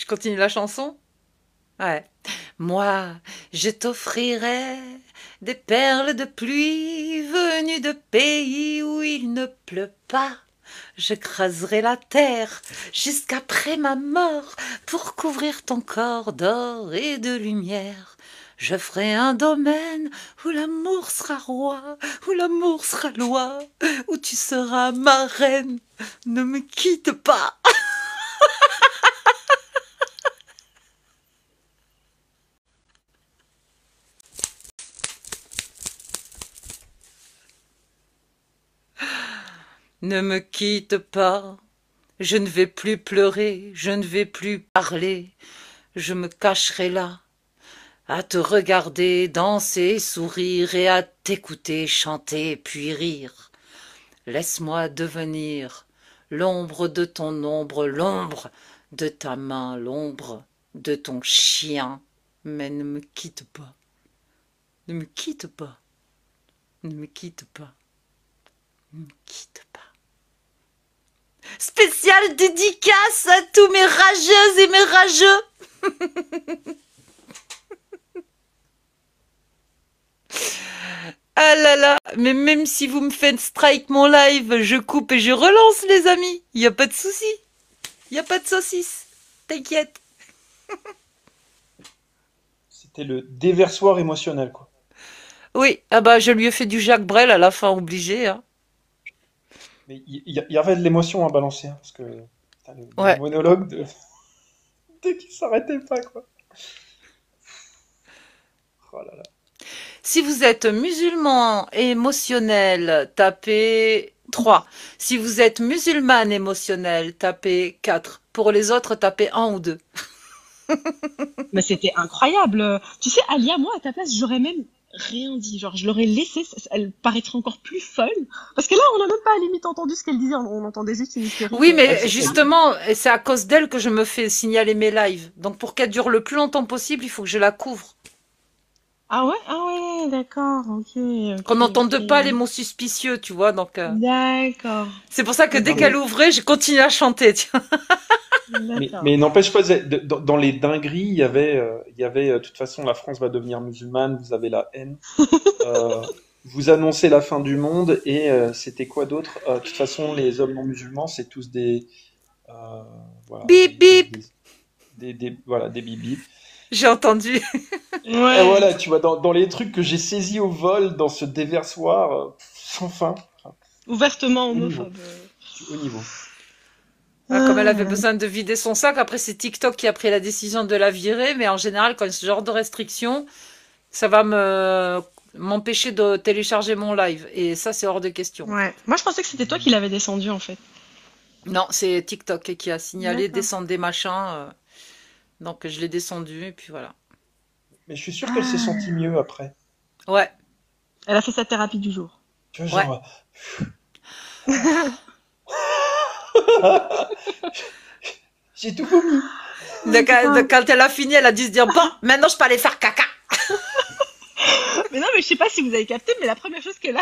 Je continue la chanson? Ouais. Moi, je t'offrirai des perles de pluie venues de pays où il ne pleut pas. Je creuserai la terre jusqu'après ma mort pour couvrir ton corps d'or et de lumière. Je ferai un domaine où l'amour sera roi, où l'amour sera loi, où tu seras ma reine. Ne me quitte pas. Ne me quitte pas. Je ne vais plus pleurer, je ne vais plus parler. Je me cacherai là, à te regarder danser, sourire et à t'écouter chanter puis rire. Laisse-moi devenir l'ombre de ton ombre, l'ombre de ta main, l'ombre de ton chien. Mais ne me quitte pas, ne me quitte pas, ne me quitte pas, ne me quitte pas. Spéciale dédicace à tous mes rageuses et mes rageux. Ah là là, mais même si vous me faites strike mon live, je coupe et je relance les amis. Il n'y a pas de souci. Il n'y a pas de saucisse. T'inquiète. C'était le déversoir émotionnel, quoi. Oui, ah bah je lui ai fait du Jacques Brel à la fin, obligé. Hein. Mais il y avait de l'émotion à balancer, hein, parce que putain, le Ouais. monologue qui s'arrêtait pas, quoi. Oh là là. Si vous êtes musulman émotionnel, tapez 3. Si vous êtes musulmane émotionnelle, tapez 4. Pour les autres, tapez 1 ou 2. Mais c'était incroyable. Tu sais, Alia, moi, à ta place, j'aurais même rien dit. Genre, je l'aurais laissé, elle paraîtrait encore plus fun. Parce que là, on n'a même pas à la limite entendu ce qu'elle disait, on entendait juste une hystérique. Oui, Ah, mais c'était... justement, c'est à cause d'elle que je me fais signaler mes lives. Donc pour qu'elle dure le plus longtemps possible, il faut que je la couvre. Ah ouais, d'accord, Qu'on n'entende pas les ok. mots suspicieux, tu vois. Donc D'accord, c'est pour ça que dès Non, ok, qu'elle mais, ouvrait, je continue à chanter. Tu vois. d'accord. mais n'empêche pas, dans les dingueries, de toute façon, la France va devenir musulmane, vous avez la haine. Euh, Vous annoncez la fin du monde, et c'était quoi d'autre? De toute façon, les hommes non musulmans, c'est tous euh, voilà, Bip bip. voilà, des bibis. J'ai entendu. Et Ouais. voilà, tu vois, dans les trucs que j'ai saisis au vol dans ce déversoir, sans fin, enfin, Ouvertement haut niveau, homophobe. du haut niveau. Ah, comme elle avait Ah. besoin de vider son sac, après c'est TikTok qui a pris la décision de la virer, mais en général, quand il y a ce genre de restrictions, ça va me m'empêcher de télécharger mon live. Et ça, c'est hors de question, en Ouais. fait. Moi, je pensais que c'était toi qui l'avais descendu, en fait. Non, c'est TikTok qui a signalé D'accord. descendre des machins. Donc je l'ai descendu, et puis voilà. Mais je suis sûr qu'elle s'est sentie Ah. mieux après. Ouais, Elle a fait sa thérapie du jour. Tu vois, ouais. genre, j'ai tout vomi. Ouais, grave. Quand elle a fini, elle a dû se dire, bon, maintenant je peux aller faire caca. Mais non, mais je sais pas si vous avez capté, mais la première chose qu'elle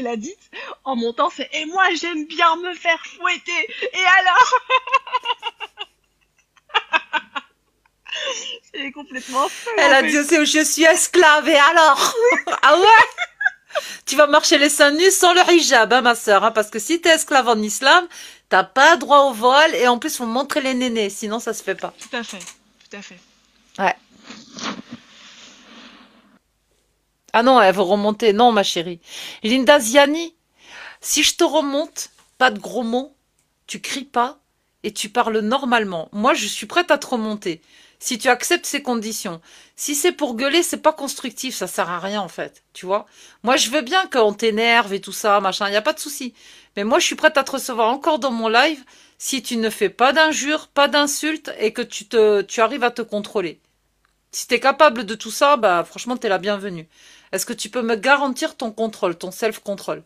a dite en montant, c'est et moi j'aime bien me faire fouetter. Et alors, c'est complètement folle Elle en a dit fait. aussi, je suis esclave, et alors? Ah ouais? Tu vas marcher les seins nus sans le hijab, hein, ma sœur, hein, parce que si t'es esclave en islam, t'as pas droit au vol, et en plus, faut montrer les nénés, sinon ça se fait pas. Tout à fait, tout à fait. Ouais. Ah non, elle veut remonter. Non, ma chérie. Linda Ziani, si je te remonte, pas de gros mots, tu cries pas et tu parles normalement. Moi, je suis prête à te remonter. Si tu acceptes ces conditions. Si c'est pour gueuler, c'est pas constructif, ça sert à rien en fait, tu vois. Moi, je veux bien qu'on t'énerve et tout ça, machin, y a pas de souci. Mais moi, je suis prête à te recevoir encore dans mon live si tu ne fais pas d'injures, pas d'insultes et que tu arrives à te contrôler. Si t'es capable de tout ça, bah franchement, t'es la bienvenue. Est-ce que tu peux me garantir ton contrôle, ton self-control?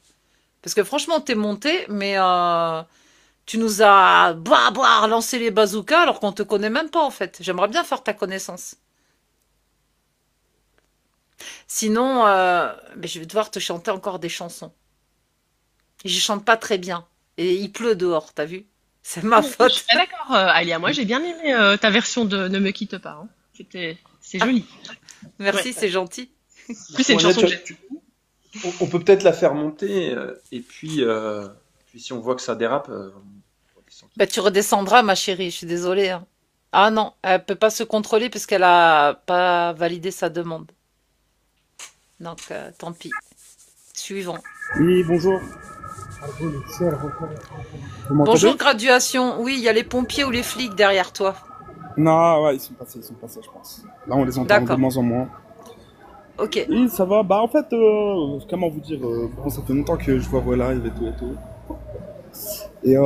Parce que franchement, t'es monté, mais tu nous as lancé les bazookas alors qu'on te connaît même pas en fait. J'aimerais bien faire ta connaissance. Sinon, mais je vais devoir te chanter encore des chansons. Et je chante pas très bien. Et il pleut dehors, t'as vu? C'est ma Je suis faute. pas d'accord, Alia. Moi, j'ai bien aimé ta version de Ne me quitte pas, hein. C'est joli. Ouais. Merci, c'est gentil. En plus, c'est une Bon, Alia, chanson que j'aime. on peut peut-être la faire monter, et puis si on voit que ça dérape, on redescend tout Bah, de tu suite. redescendras, ma chérie, je suis désolée, hein. Ah non, elle peut pas se contrôler puisqu'elle a pas validé sa demande. Donc, tant pis. Suivant. Oui, bonjour. Vous Bonjour, m'entendez? graduation. Oui, il y a les pompiers ou les flics derrière toi. Non, ouais, ils sont passés, je pense. Là, on les entend de D'accord. moins en moins. Ok. Oui, ça va. Bah, en fait, comment vous dire, bon, ça fait longtemps que je vois vos lives et tout. Et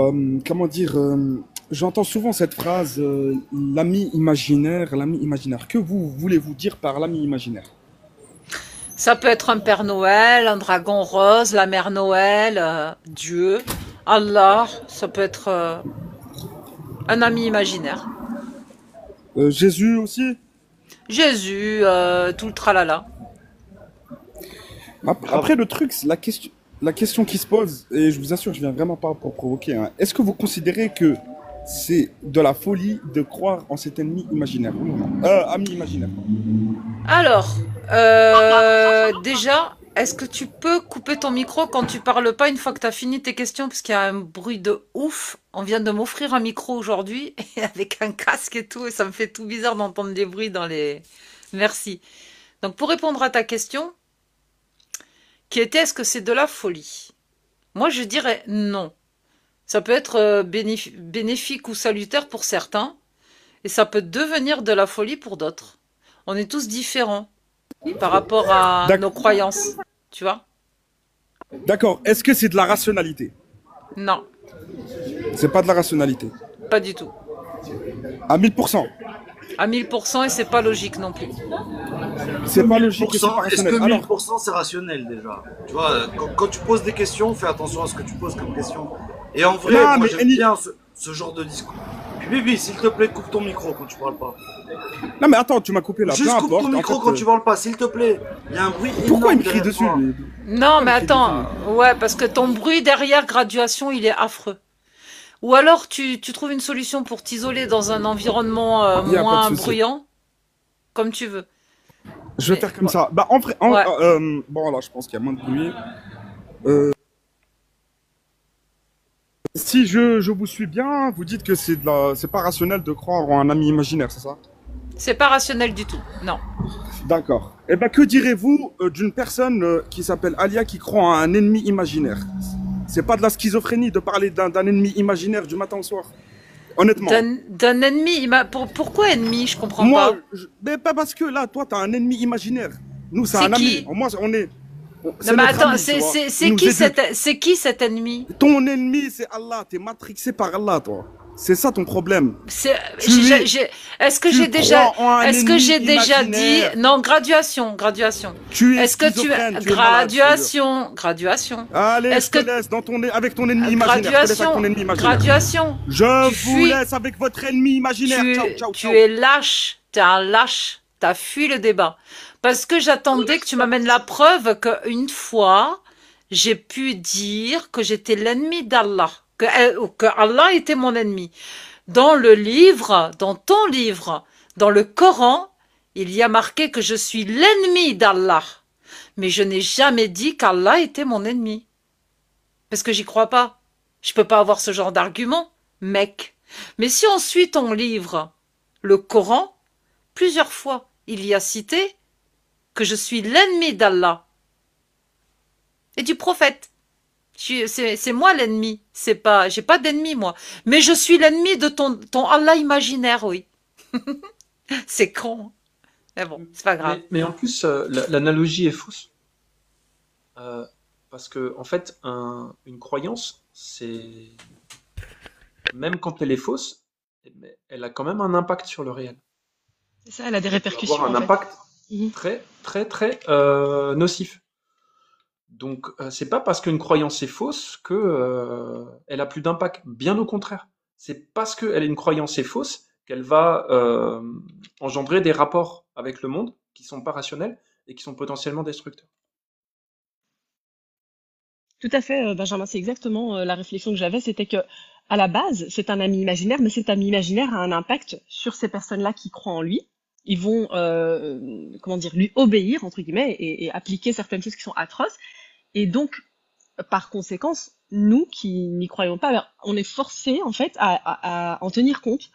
comment dire, j'entends souvent cette phrase, l'ami imaginaire, l'ami imaginaire. Que vous voulez-vous dire par l'ami imaginaire? Ça peut être un Père Noël, un dragon rose, la Mère Noël, Dieu, Allah. Ça peut être un ami imaginaire. Jésus aussi? Jésus, tout le tralala. Après, Grave. le truc, c'est la question qui se pose, et je vous assure, je viens vraiment pas pour provoquer, hein. Est-ce que vous considérez que c'est de la folie de croire en cet ennemi imaginaire? Oui ou non? Ami imaginaire. Alors, déjà, est-ce que tu peux couper ton micro quand tu parles pas une fois que tu as fini tes questions? Parce qu'il y a un bruit de ouf. On vient de m'offrir un micro aujourd'hui avec un casque et tout, et ça me fait tout bizarre d'entendre des bruits dans les... Merci. Donc, pour répondre à ta question, qui était est-ce que c'est de la folie? Moi, je dirais non. Ça peut être bénéfique ou salutaire pour certains, et ça peut devenir de la folie pour d'autres. On est tous différents par rapport à D'ac- nos croyances, tu vois? D'accord. Est-ce que c'est de la rationalité? Non, C'est pas de la rationalité. pas du tout. À 1000%. À 1000% et c'est pas logique non plus. C'est pas logique et c'est pas Est-ce que rationnel. Alors, 1000% c'est rationnel déjà? Tu vois, quand tu poses des questions, fais attention à ce que tu poses comme question. Et en vrai, non, moi mais j'aime bien ce genre de discours. Puis Bibi, s'il te plaît, coupe ton micro quand tu parles pas. non, mais attends, tu m'as coupé là. Peu Juste coupe importe. ton En micro fait, quand tu parles pas, s'il te plaît. Il y a un bruit pourquoi il énorme me crie derrière dessus, toi. lui? Non, Pourquoi il mais me crie dessus, attends, ouais, parce que ton bruit derrière graduation, il est affreux. Ou alors tu trouves une solution pour t'isoler dans un environnement lui? Il y a pas de moins souci. bruyant, comme tu veux. Je vais Mais faire comme ça. Bah, en vrai, ouais, bon, là, je pense qu'il y a moins de bruit. Si je vous suis bien, vous dites que c'est pas rationnel de croire en un ami imaginaire, c'est ça? c'est pas rationnel du tout. Non. D'accord. Eh ben, que direz-vous d'une personne qui s'appelle Alia qui croit en un ennemi imaginaire? C'est pas de la schizophrénie de parler d'un ennemi imaginaire du matin au soir. Honnêtement. D'un ennemi, pourquoi ennemi? Je comprends Moi, pas. mais pas parce que là, toi, t'as un ennemi imaginaire. Nous, c'est C'est un ami. qui? Moi, Non c'est mais notre attends, ami, tu vois. Il c'est nous qui éduque. c'est qui cet ennemi? Ton ennemi, c'est Allah. T'es matrixé par Allah, toi. C'est ça ton problème. C'est, Tu es, est-ce que tu j'ai déjà, crois en un est-ce que ennemi j'ai déjà dit, imaginaire. non, graduation. Tu es Est-ce que tu, schizophrène. Tu es malade, je te jure. graduation. Allez, Est-ce je te que, laisse avec ton ennemi imaginaire. Je te laisse avec ton ennemi imaginaire. graduation. Je Tu vous fuis, laisse avec votre ennemi imaginaire. Ciao, ciao, tu ciao. es lâche, t'es un lâche, t'as fui le débat. Parce que j'attendais que tu m'amènes la preuve qu'une fois, j'ai pu dire que j'étais l'ennemi d'Allah, que Allah était mon ennemi. Dans le livre, dans ton livre, dans le Coran, il y a marqué que je suis l'ennemi d'Allah. Mais je n'ai jamais dit qu'Allah était mon ennemi. Parce que j'y crois pas. Je peux pas avoir ce genre d'argument, mec. Mais si on suit ton livre, le Coran, plusieurs fois, il y a cité que je suis l'ennemi d'Allah et du prophète. C'est moi l'ennemi. C'est pas, j'ai pas d'ennemi, moi. Mais je suis l'ennemi de ton Allah imaginaire, oui. C'est con. Mais bon, c'est pas grave. Mais en plus, l'analogie est fausse. Euh, Parce que, en fait, une croyance, c'est. Même quand elle est fausse, mais elle a quand même un impact sur le réel. C'est ça, elle a des Elle peut répercussions, avoir un en fait. impact Mhm. très nocif. Donc, c'est pas parce qu'une croyance est fausse que elle a plus d'impact. Bien au contraire. C'est parce qu'elle est une croyance est fausse qu'elle va engendrer des rapports avec le monde qui sont pas rationnels et qui sont potentiellement destructeurs. Tout à fait, Benjamin, c'est exactement la réflexion que j'avais, c'était que à la base, c'est un ami imaginaire, mais cet ami imaginaire a un impact sur ces personnes-là qui croient en lui. Ils vont, comment dire, lui obéir, entre guillemets, et appliquer certaines choses qui sont atroces. Et donc, par conséquence, nous qui n'y croyons pas, ben, on est forcé en fait à en tenir compte.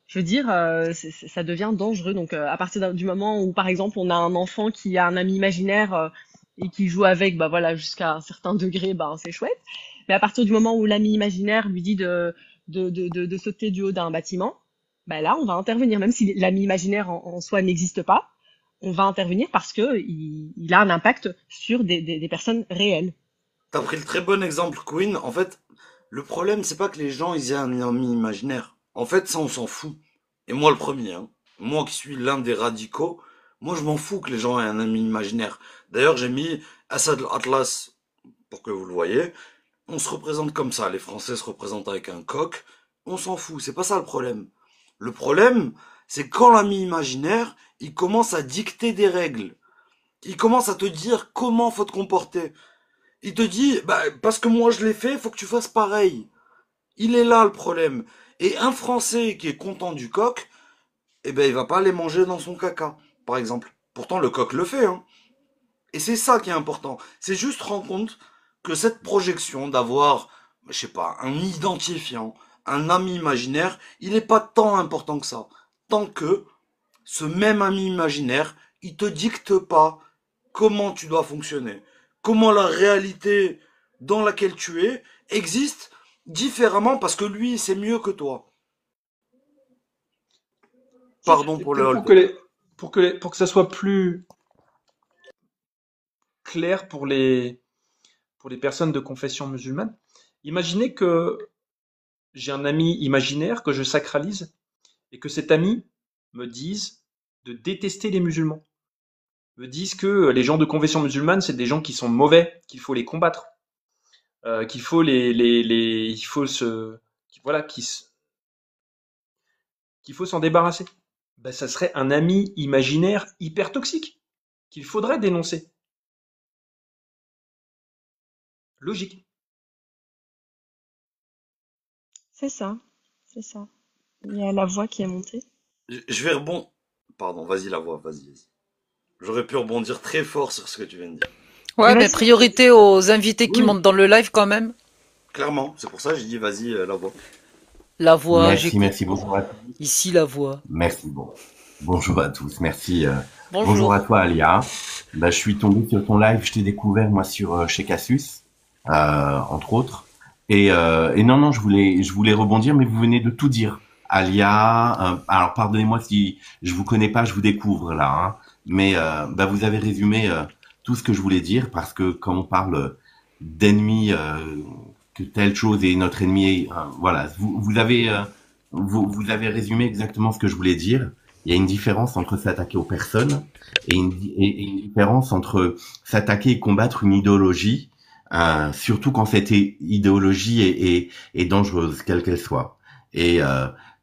Je veux dire, ça devient dangereux. Donc, à partir du moment où, par exemple, on a un enfant qui a un ami imaginaire et qui joue avec, bah voilà, jusqu'à un certain degré, ben c'est chouette. Mais à partir du moment où l'ami imaginaire lui dit de sauter du haut d'un bâtiment, bah là, on va intervenir, même si l'ami imaginaire en soi n'existe pas, on va intervenir parce que il a un impact sur des personnes réelles. T'as pris le très bon exemple, Queen. En fait, le problème, c'est pas que les gens ils aient un ami imaginaire. En fait, ça, on s'en fout. Et moi, le premier, hein. Moi qui suis l'un des radicaux, moi, je m'en fous que les gens aient un ami imaginaire. D'ailleurs, j'ai mis Assad Atlas pour que vous le voyez. On se représente comme ça. Les Français se représentent avec un coq. On s'en fout. C'est pas ça le problème. Le problème, c'est quand l'ami imaginaire, il commence à dicter des règles. Il commence à te dire comment faut te comporter. Il te dit, bah, parce que moi je l'ai fait, faut que tu fasses pareil. Il est là le problème. Et un Français qui est content du coq, eh ben, il va pas aller manger dans son caca, par exemple. Pourtant, le coq le fait, hein. Et c'est ça qui est important. C'est juste rendre compte que cette projection d'avoir, je sais pas, un identifiant, un ami imaginaire, il n'est pas tant important que ça. Tant que ce même ami imaginaire, il te dicte pas comment tu dois fonctionner. Comment la réalité dans laquelle tu es existe différemment parce que lui, c'est mieux que toi. Pardon Et pour le peut-être hold. pour que ça soit plus clair pour les personnes de confession musulmane, imaginez que j'ai un ami imaginaire que je sacralise et que cet ami me dise de détester les musulmans, me dise que les gens de confession musulmane, c'est des gens qui sont mauvais, qu'il faut les combattre, qu'il faut il faut voilà, qu'il faut s'en débarrasser. Ben, ça serait un ami imaginaire hyper toxique qu'il faudrait dénoncer. Logique. C'est ça, c'est ça. Il y a la voix qui est montée. Je vais rebondir. Pardon, vas-y la voix, vas-y. J'aurais pu rebondir très fort sur ce que tu viens de dire. Ouais, mais Vas-y. priorité aux invités qui Oui, montent dans le live quand même. clairement. C'est pour ça que j'ai dit vas-y la voix. La voix, Merci, j'écoute. merci, bonjour à tous. Ici, la voix. Merci, bonjour à tous, merci. Bonjour à Bonjour. toi, Alia. Bah, je suis tombé sur ton live, je t'ai découvert, moi, chez Cassius, entre autres. Et non, je voulais rebondir, mais vous venez de tout dire. Alia, alors pardonnez-moi si je vous connais pas, je vous découvre là, hein. Mais bah, vous avez résumé tout ce que je voulais dire, parce que quand on parle d'ennemis, que telle chose est notre ennemi, voilà, vous avez résumé exactement ce que je voulais dire. Il y a une différence entre s'attaquer aux personnes et une différence entre s'attaquer et combattre une idéologie, surtout quand cette idéologie est dangereuse, quelle qu'elle soit. Et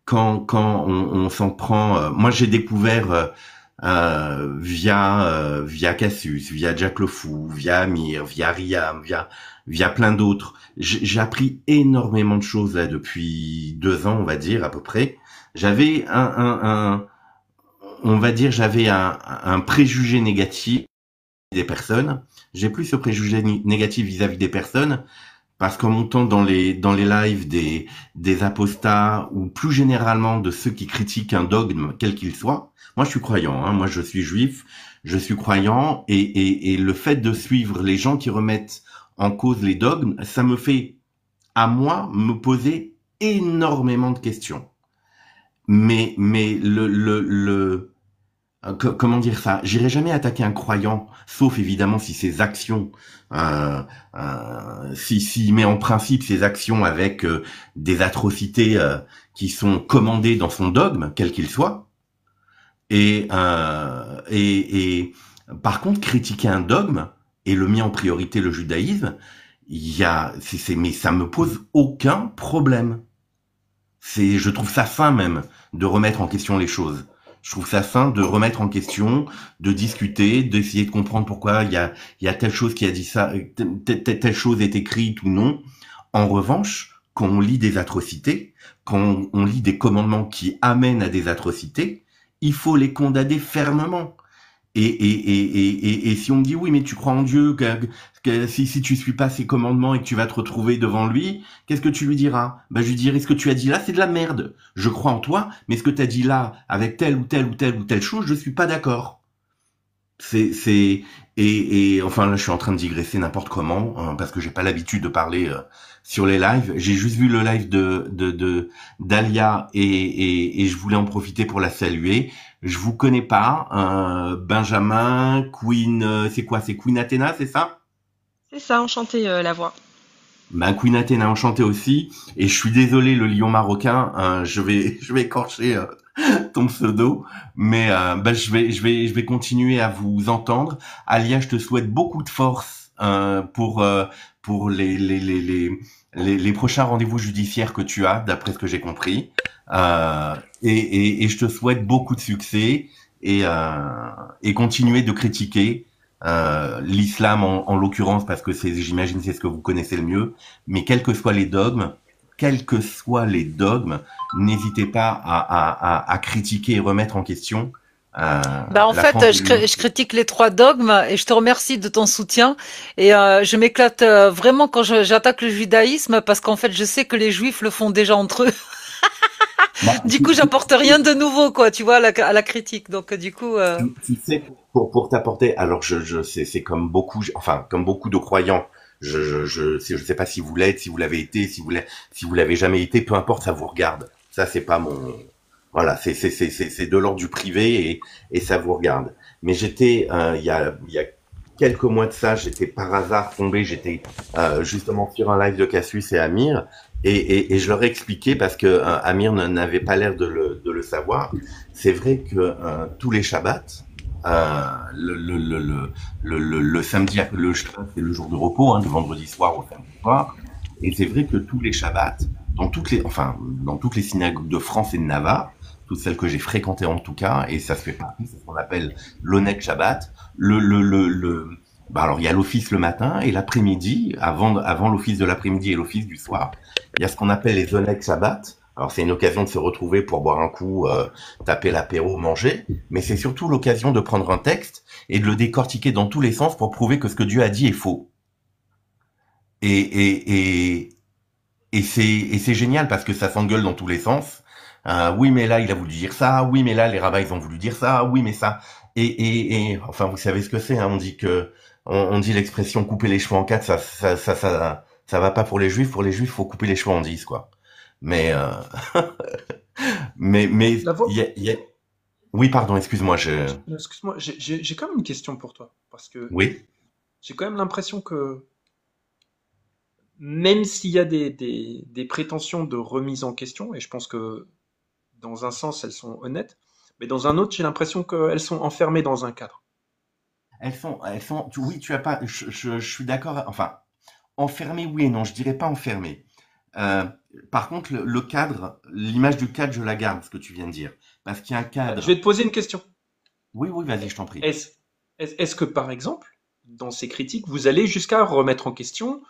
quand on s'en prend, moi j'ai découvert via Cassius, via Jack le Fou, via Amir, via Riam, via plein d'autres. J'ai appris énormément de choses là depuis 2 ans, on va dire à peu près. J'avais on va dire, j'avais un préjugé négatif des personnes. J'ai plus ce préjugé négatif vis-à-vis des personnes parce qu'en montant dans les lives des apostats ou plus généralement de ceux qui critiquent un dogme quel qu'il soit. Moi, je suis croyant, hein, moi je suis juif, je suis croyant et le fait de suivre les gens qui remettent en cause les dogmes, ça me fait à moi me poser énormément de questions. Mais comment dire ça? J'irai jamais attaquer un croyant, sauf évidemment si ses actions, s'il met en principe ses actions avec des atrocités qui sont commandées dans son dogme, quel qu'il soit. Et par contre, critiquer un dogme et le mis en priorité le judaïsme, mais ça me pose aucun problème. Je trouve ça sain même de remettre en question les choses. Je trouve ça sain de remettre en question, de discuter, d'essayer de comprendre pourquoi il y a telle chose qui a dit ça, telle chose est écrite ou non. En revanche, quand on lit des atrocités, quand on lit des commandements qui amènent à des atrocités, il faut les condamner fermement. Et si on me dit oui, mais tu crois en Dieu, que si tu suis pas ses commandements et que tu vas te retrouver devant lui, qu'est-ce que tu lui diras? Ben, je lui dirai, ce que tu as dit là, c'est de la merde. Je crois en toi, mais ce que tu as dit là, avec telle ou telle ou telle ou telle chose, je suis pas d'accord. Enfin là, je suis en train de digresser n'importe comment, hein, parce que j'ai pas l'habitude de parler sur les lives. J'ai juste vu le live de d'Alia et je voulais en profiter pour la saluer. Je vous connais pas, Benjamin, Queen, c'est quoi? C'est Queen Athena, c'est ça? C'est ça, enchanté la voix. Ben Queen Athena, enchanté aussi. Et je suis désolé, le lion marocain, je vais écorcher ton pseudo, mais ben, je vais continuer à vous entendre. Alia, je te souhaite beaucoup de force pour les prochains rendez-vous judiciaires que tu as, d'après ce que j'ai compris. Et je te souhaite beaucoup de succès et continuer de critiquer l'islam en l'occurrence, parce que j'imagine c'est ce que vous connaissez le mieux. Mais quels que soient les dogmes, n'hésitez pas à critiquer et remettre en question. En fait, je critique les 3 dogmes et je te remercie de ton soutien. Et je m'éclate vraiment quand j'attaque le judaïsme, parce qu'en fait, je sais que les juifs le font déjà entre eux. Du coup, j'apporte rien de nouveau, quoi, tu vois, à la critique. Donc, du coup, tu sais, pour t'apporter, alors c'est comme beaucoup, comme beaucoup de croyants. Je sais pas si vous l'êtes, si vous l'avez été, si vous l'avez jamais été, peu importe, ça vous regarde. Ça, c'est pas mon, voilà, c'est de l'ordre du privé et ça vous regarde. Mais j'étais, il y a quelques mois de ça, j'étais par hasard tombé, j'étais justement sur un live de Cassius et Amir, et je leur ai expliqué, parce que Amir n'avait pas l'air de le savoir. C'est vrai que tous les Shabbats, le samedi, le Shabbat, c'est le jour de repos, hein, du vendredi soir au samedi soir, et c'est vrai que tous les Shabbats, dans toutes les synagogues de France et de Navarre, toutes celles que j'ai fréquentées en tout cas, et ça se fait partie, c'est ce qu'on appelle l'Onet Shabbat. Alors il y a l'office le matin et l'après-midi, avant l'office de l'après-midi et l'office du soir, il y a ce qu'on appelle les Onet Shabbat. Alors c'est une occasion de se retrouver pour boire un coup, taper l'apéro, manger, mais c'est surtout l'occasion de prendre un texte et de le décortiquer dans tous les sens pour prouver que ce que Dieu a dit est faux. Et c'est génial, parce que ça s'engueule dans tous les sens. Oui, mais là, il a voulu dire ça. Oui, mais là, les rabbins, ils ont voulu dire ça. Oui, mais ça. Enfin, vous savez ce que c'est, hein. On dit l'expression couper les cheveux en 4, ça va pas pour les juifs. Pour les juifs, faut couper les cheveux en 10, quoi. Mais, mais, La voix... oui, pardon, excuse-moi, Excuse-moi, j'ai quand même une question pour toi. Parce que oui. j'ai quand même l'impression que même s'il y a des prétentions de remise en question, et je pense que dans un sens elles sont honnêtes, mais dans un autre j'ai l'impression qu'elles sont enfermées dans un cadre. Oui, tu as pas, je suis d'accord, enfin, enfermé, oui et non, je dirais pas enfermé. Par contre, le cadre, l'image du cadre, je la garde, ce que tu viens de dire. Parce qu'il y a un cadre. Je vais te poser une question. Oui, vas-y, je t'en prie. Est-ce que, par exemple, dans ces critiques, vous allez jusqu'à remettre en question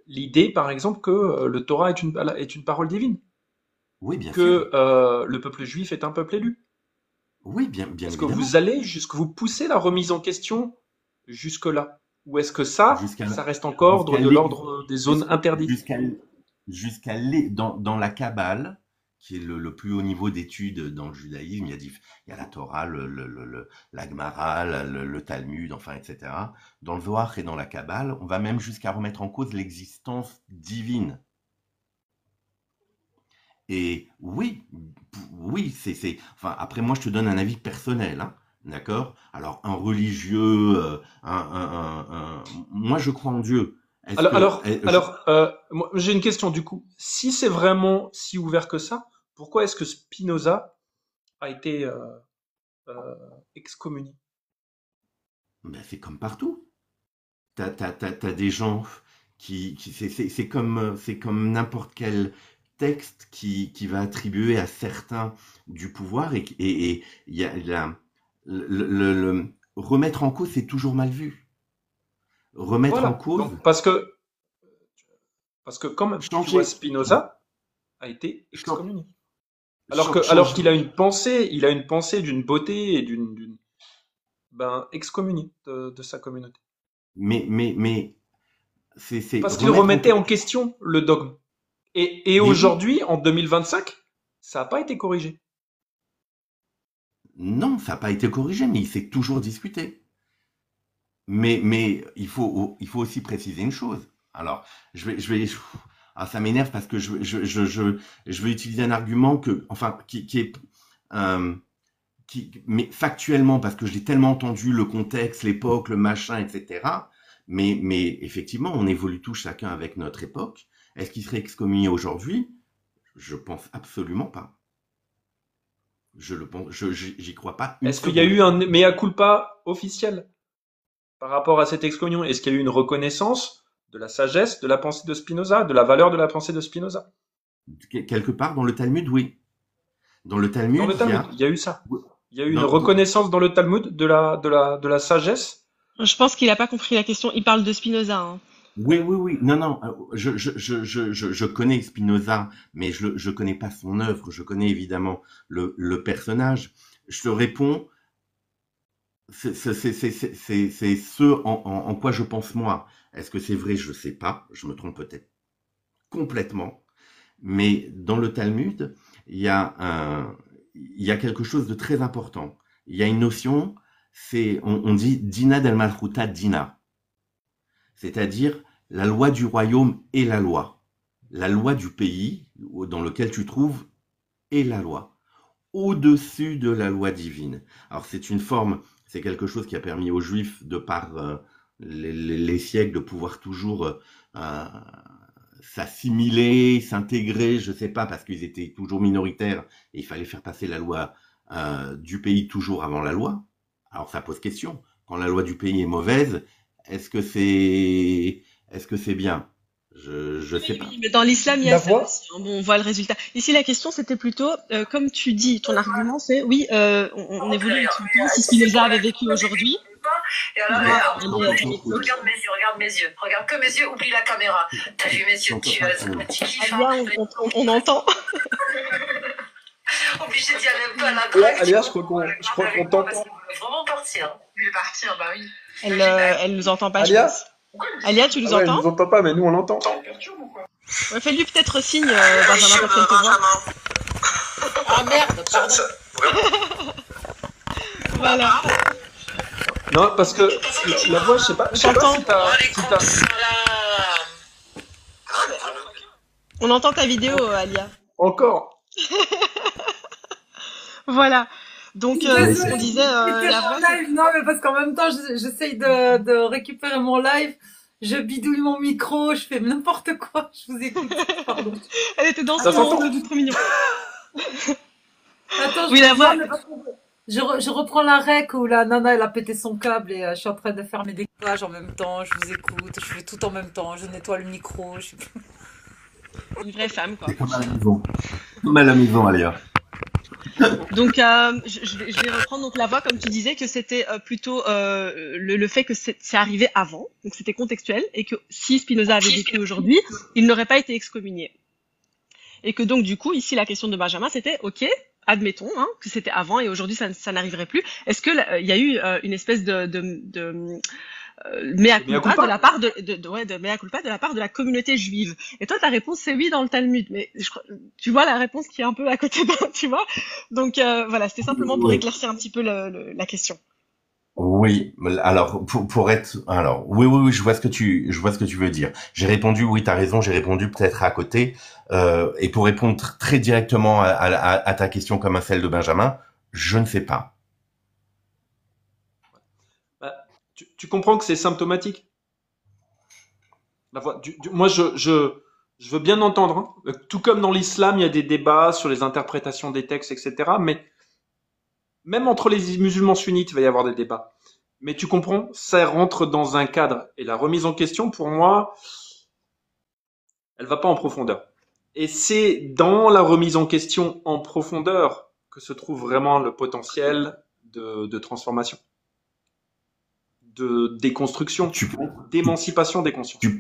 l'idée, par exemple, que le Torah est une parole divine, Oui, bien sûr. que le peuple juif est un peuple élu? Oui, bien Est-ce que évidemment. vous poussez la remise en question jusque-là? Ou est-ce que ça reste encore de l'ordre des zones interdites? Dans la Kabbale, qui est le plus haut niveau d'études dans le judaïsme, il y a la Torah, la Gemara, le Talmud, enfin, etc. Dans le Zohar et dans la Kabbale, on va même jusqu'à remettre en cause l'existence divine. Et oui, enfin, après moi, je te donne un avis personnel, hein, d'accord? Alors, un religieux, moi, je crois en Dieu. Moi, j'ai une question du coup. Si c'est vraiment si ouvert que ça, pourquoi est-ce que Spinoza a été excommunié? Ben, c'est comme partout. T'as des gens c'est comme n'importe quel texte qui va attribuer à certains du pouvoir, et il y a remettre en cause, c'est toujours mal vu. Remettre en cause. Donc, parce que Parce que quand même, tu Changer, vois, Spinoza a été chan- excommunié. chan- Alors change- qu'il a une pensée d'une beauté et ben, excommunié de sa communauté. mais, c'est Parce qu'il remettre en remettait cause. en question le dogme. Et Mais oui, aujourd'hui, en 2025, ça n'a pas été corrigé. non, ça n'a pas été corrigé, mais il s'est toujours discuté. Mais il faut aussi préciser une chose. Alors, ah, ça m'énerve parce que je vais utiliser un argument qui est, euh, mais factuellement, parce que je l'ai tellement entendu, le contexte, l'époque, le machin, etc. Mais effectivement, on évolue tous chacun avec notre époque. Est-ce qu'il serait excommunié aujourd'hui? Je pense absolument pas. J'y crois pas une Est-ce qu'il y a seconde. eu un mea culpa officiel par rapport à cette excommunion? Est-ce qu'il y a eu une reconnaissance de la sagesse de la pensée de Spinoza, de la valeur de la pensée de Spinoza? Quelque part dans le Talmud, oui. Dans le Dans Talmud, le Talmud, il y a eu ça. Il y a eu une dans- reconnaissance dans le Talmud de la sagesse. Je pense qu'il a pas compris la question. Il parle de Spinoza, hein. oui. Non, non. Je connais Spinoza, mais je connais pas son œuvre. Je connais évidemment le personnage. Je te réponds, c'est ce en quoi je pense moi. Est-ce que c'est vrai? Je sais pas. Je me trompe peut-être complètement. Mais dans le Talmud, il y a quelque chose de très important. Il y a une notion, on dit Dina del Malchuta Dina, c'est-à-dire la loi du royaume est la loi. La loi du pays dans lequel tu trouves est la loi, au-dessus de la loi divine. Alors c'est quelque chose qui a permis aux Juifs, de par les siècles, de pouvoir toujours s'assimiler, s'intégrer, je sais pas, parce qu'ils étaient toujours minoritaires et il fallait faire passer la loi du pays toujours avant la loi. Alors ça pose question. Quand la loi du pays est mauvaise, est-ce que c'est bien? Je sais pas. Oui, mais dans l'islam, il y La a ça voix, aussi, hein. Bon, on voit le résultat. Ici, la question, c'était plutôt, comme tu dis, ton argument, c'est, oui, on évolue tout le temps. Si Spinoza avait vécu aujourd'hui, Et tu alors, vois, Je t'entends pas trop. regarde mes yeux. Regarde que mes yeux, oublie la caméra. T'as vu mes Je yeux de t'entends pas tueuse, trop. un petit kiff, Alia, hein. on entend. Obligé d'y aller un peu à la Alia, drague, tu Alia, vois. je crois qu'on Parce t'entend. qu'il voulait vraiment partir. Il voulait partir, bah oui. Elle nous entend pas, je Alia? pense. Alia, tu Ah nous ouais, elle entends? nous entend pas, mais nous on l'entend. Ouais, fais-lui peut-être signe, Benjamin, pour qu'elle te voit. Ah merde, pardon. Voilà. Non, parce que la voix, je sais pas J'entends. si t'as. On entend ta vidéo, Alia. Encore. Voilà. Donc, Mais ce qu'on disait, la voix, c'est... live, non, mais parce qu'en même temps, j'essaye de récupérer mon live. Je bidouille mon micro, je fais n'importe quoi. Je vous écoute. Pardon. Elle était dans Ça son s'entend? monde, trop mignon. Attends, Oui, la voix. mais parce que je reprends la rec où la nana, elle a pété son câble et je suis en train de faire mes décollages en même temps. Je vous écoute, je fais tout en même temps. Je nettoie le micro. Une vraie femme, quoi. C'est comme à la maison. Comme à la maison, Alia. Donc, je vais reprendre donc la voix, comme tu disais, que c'était plutôt le fait que c'est arrivé avant, donc c'était contextuel, et que si Spinoza avait vécu aujourd'hui, il n'aurait pas été excommunié. Et que donc, du coup, ici, la question de Benjamin, c'était, ok, admettons hein, que c'était avant et aujourd'hui, ça n'arriverait plus. Est-ce que il y a eu une espèce de mea culpa de la part de mea culpa de la part de la communauté juive? Et toi, ta réponse, c'est oui dans le Talmud. Mais tu vois la réponse qui est un peu à côté d'un, tu vois. Donc voilà, c'était simplement pour Oui. éclaircir un petit peu la question. Oui, alors oui, je vois ce que tu veux dire. J'ai répondu oui, t'as raison, j'ai répondu peut-être à côté. Et pour répondre très directement à ta question comme à celle de Benjamin, je ne sais pas. Bah, tu comprends que c'est symptomatique. La voix, moi, je veux bien entendre. Hein. Tout comme dans l'islam, il y a des débats sur les interprétations des textes, etc. Mais même entre les musulmans sunnites, il va y avoir des débats. Mais tu comprends, ça rentre dans un cadre. Et la remise en question, pour moi, elle va pas en profondeur. Et c'est dans la remise en question en profondeur que se trouve vraiment le potentiel de transformation, de déconstruction, Tu, d'émancipation des consciences. tu,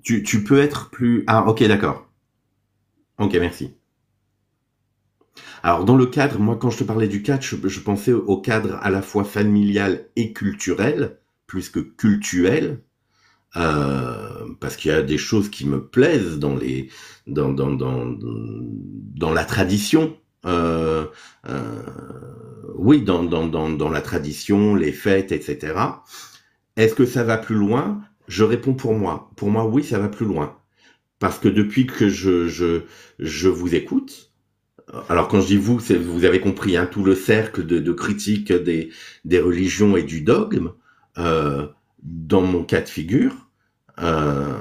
Tu peux être plus... Ah, ok, d'accord. Ok, merci. Alors, dans le cadre, moi, quand je te parlais du cadre, je pensais au cadre à la fois familial et culturel, plus que cultuel, parce qu'il y a des choses qui me plaisent dans la tradition. Euh, oui, dans la tradition, les fêtes, etc. Est-ce que ça va plus loin? Je réponds pour moi. Pour moi, oui, ça va plus loin. Parce que depuis que je vous écoute, alors quand je dis vous, vous avez compris, hein, tout le cercle de critique des religions et du dogme, dans mon cas de figure, euh,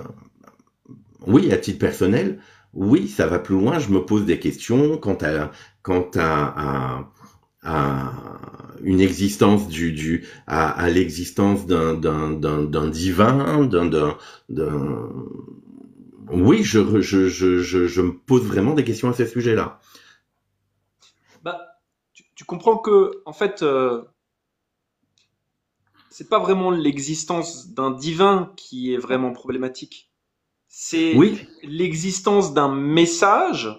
oui, à titre personnel, oui, ça va plus loin. Je me pose des questions quant à une existence à l'existence d'un divin, d'un oui, je me pose vraiment des questions à ce sujet-là. Bah, tu comprends que, en fait, c'est pas vraiment l'existence d'un divin qui est vraiment problématique. C'est Oui, l'existence d'un message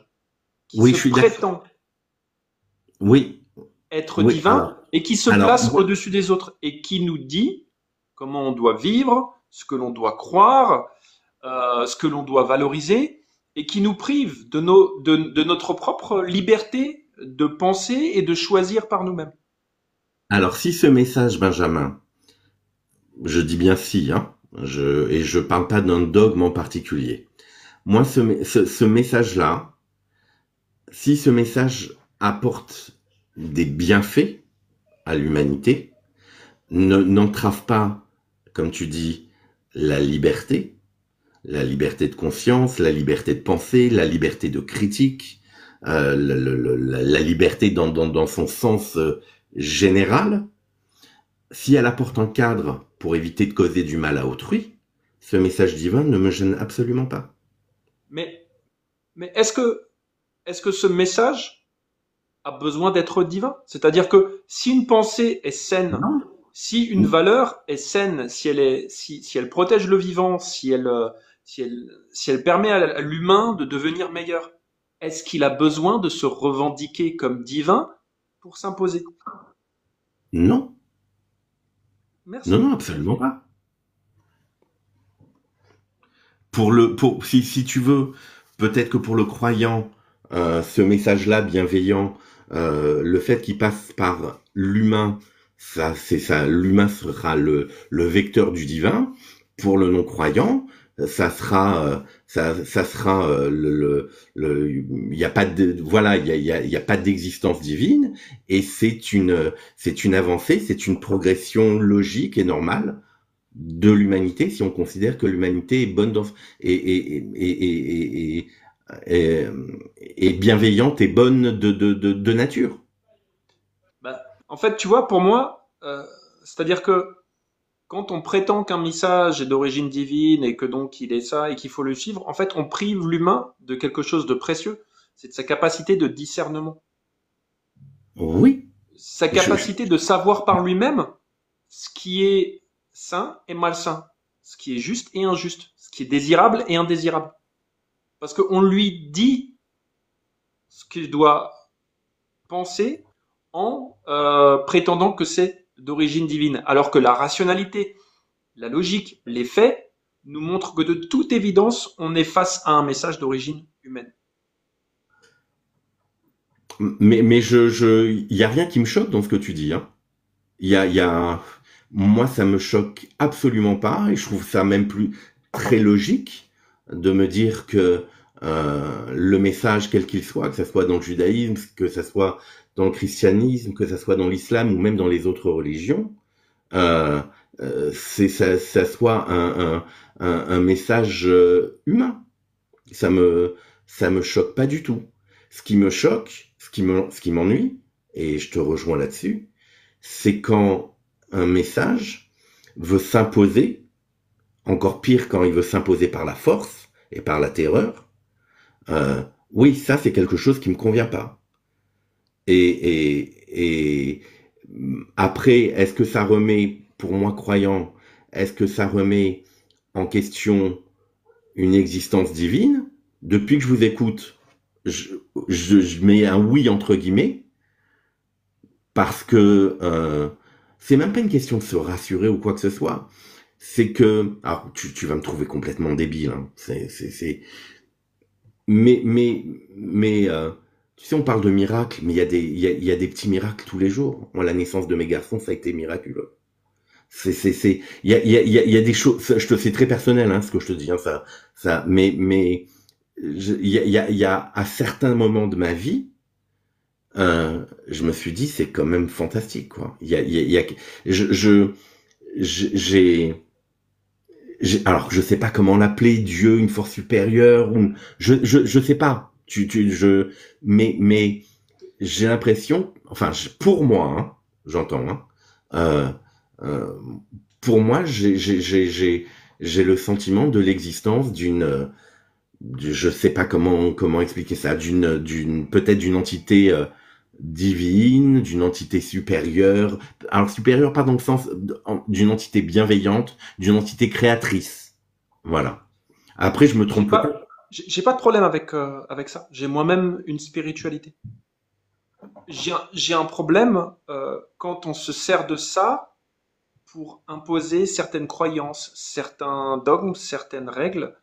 qui oui, se je suis d'accord. prétend Oui, être oui. divin et qui se Alors, place au-dessus des autres et qui nous dit comment on doit vivre, ce que l'on doit croire, ce que l'on doit valoriser et qui nous prive de notre propre liberté de penser et de choisir par nous-mêmes. alors, si ce message, Benjamin, je dis bien si, hein, et je parle pas d'un dogme en particulier. Moi, ce message-là, si ce message apporte des bienfaits à l'humanité, n'entrave pas, comme tu dis, la liberté de conscience, la liberté de penser, la liberté de critique, la liberté dans son sens général. Si elle apporte un cadre pour éviter de causer du mal à autrui, ce message divin ne me gêne absolument pas. Mais, mais est-ce que ce message a besoin d'être divin? C'est-à-dire que si une pensée est saine, Non. si une valeur est saine, si elle protège le vivant, si elle permet à l'humain de devenir meilleur, est-ce qu'il a besoin de se revendiquer comme divin pour s'imposer? Non, non, Merci. non, absolument pas. Si tu veux, peut-être que pour le croyant, ce message-là bienveillant, le fait qu'il passe par l'humain, ça, c'est ça, l'humain sera le vecteur du divin. Pour le non-croyant, ça sera il y a pas de, voilà, il y a pas d'existence divine, et c'est une avancée, c'est une progression logique et normale de l'humanité, si on considère que l'humanité est bonne et, et bienveillante et bonne de nature. Bah, en fait, tu vois, pour moi, c'est-à-dire que quand on prétend qu'un message est d'origine divine et que donc il est ça et qu'il faut le suivre, en fait, on prive l'humain de quelque chose de précieux. C'est de sa capacité de discernement, Oui, sa je- capacité de savoir par lui-même ce qui est sain et malsain, ce qui est juste et injuste, ce qui est désirable et indésirable. Parce qu'on lui dit ce qu'il doit penser en prétendant que c'est d'origine divine, alors que la rationalité, la logique, les faits nous montrent que de toute évidence, on est face à un message d'origine humaine. mais il y a rien qui me choque dans ce que tu dis, hein. Il y a, moi, ça me choque absolument pas, et je trouve ça même plus très logique de me dire que le message, quel qu'il soit, que ce soit dans le judaïsme, que ce soit dans le christianisme, que ce soit dans l'islam ou même dans les autres religions, euh, ça soit un message humain. Ça me choque pas du tout. Ce qui me choque, ce qui m'ennuie, et je te rejoins là-dessus, c'est quand un message veut s'imposer, encore pire quand il veut s'imposer par la force et par la terreur. Oui, ça c'est quelque chose qui me convient pas. Et après, est-ce que ça remet, pour moi croyant, est-ce que ça remet en question une existence divine. Depuis que je vous écoute, je mets un oui entre guillemets, parce que c'est même pas une question de se rassurer ou quoi que ce soit. C'est que, alors tu vas me trouver complètement débile, hein. Mais tu sais, on parle de miracles, mais il y a des petits miracles tous les jours. Moi, la naissance de mes garçons, ça a été miraculeux. Il y a des choses, c'est très personnel, hein, ce que je te dis, hein, mais il y a à certains moments de ma vie, je me suis dit, c'est quand même fantastique, quoi. Alors, je sais pas comment l'appeler, Dieu, une force supérieure, ou, je sais pas. Mais j'ai l'impression, enfin, pour moi, hein, j'entends, hein, euh, pour moi, j'ai le sentiment de l'existence je sais pas comment expliquer ça, peut-être d'une entité divine, d'une entité supérieure. Alors supérieure pas dans le sens d'une entité bienveillante, d'une entité créatrice. Voilà. Après, je me trompe peut-être. J'ai pas de problème avec ça. J'ai moi-même une spiritualité. J'ai un problème quand on se sert de ça pour imposer certaines croyances, certains dogmes, certaines règles